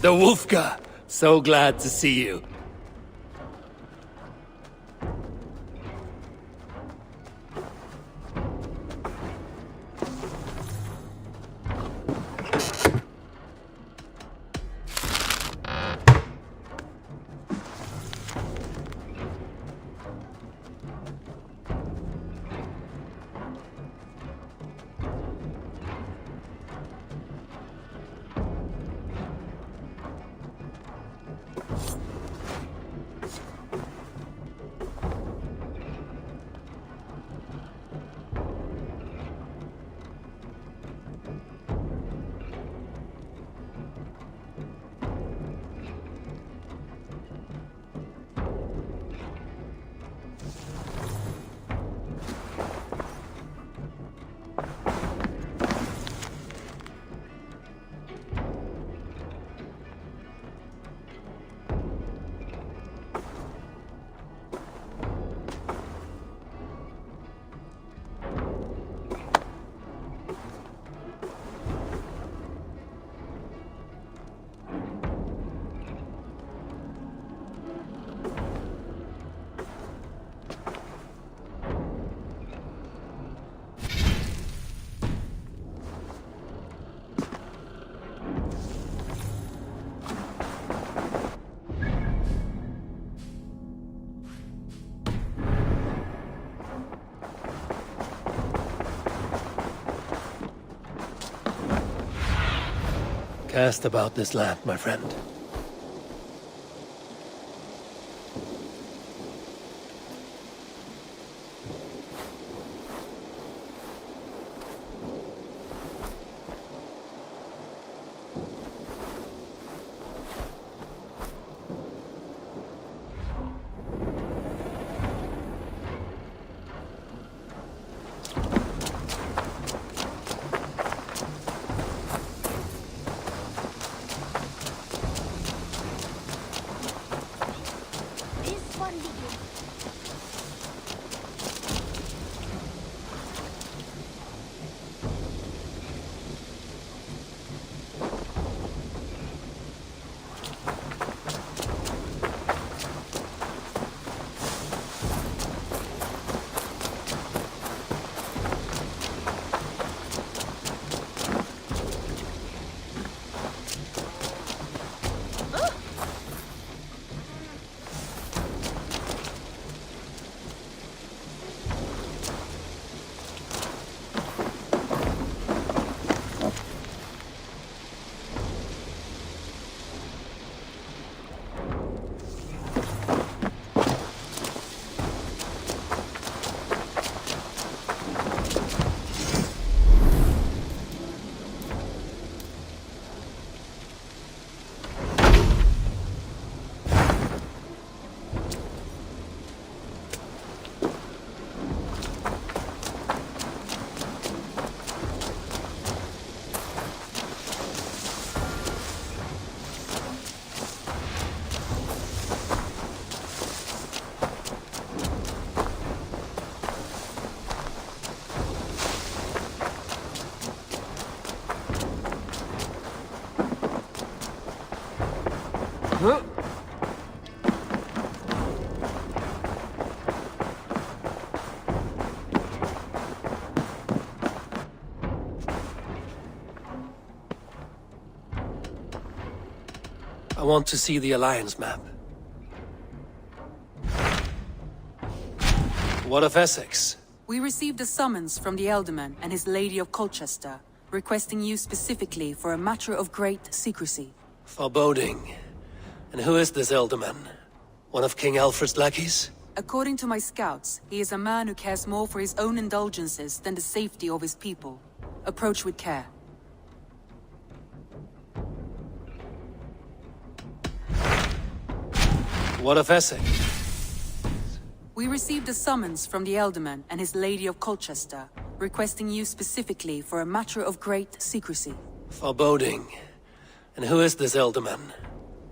The Wolfga! So glad to see you. Cast about this land, my friend. This one begins. I want to see the Alliance map. What of Essex? We received a summons from the Alderman and his Lady of Colchester, requesting you specifically for a matter of great secrecy. Foreboding. And who is this Alderman? One of King Alfred's lackeys? According to my scouts, he is a man who cares more for his own indulgences than the safety of his people. Approach with care. What of Essex? We received a summons from the Alderman and his Lady of Colchester, requesting you specifically for a matter of great secrecy. Foreboding. And who is this Alderman?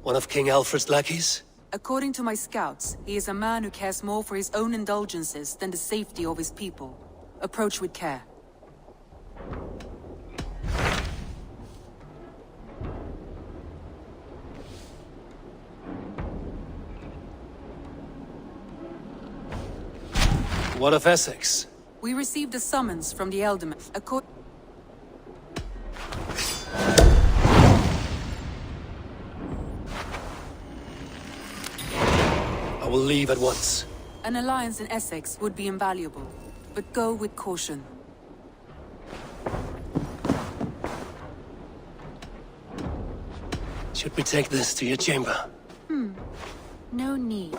One of King Alfred's lackeys? According to my scouts, he is a man who cares more for his own indulgences than the safety of his people. Approach with care. What of Essex? We received a summons from the Alderman. I will leave at once. An alliance in Essex would be invaluable, but go with caution. Should we take this to your chamber? No need.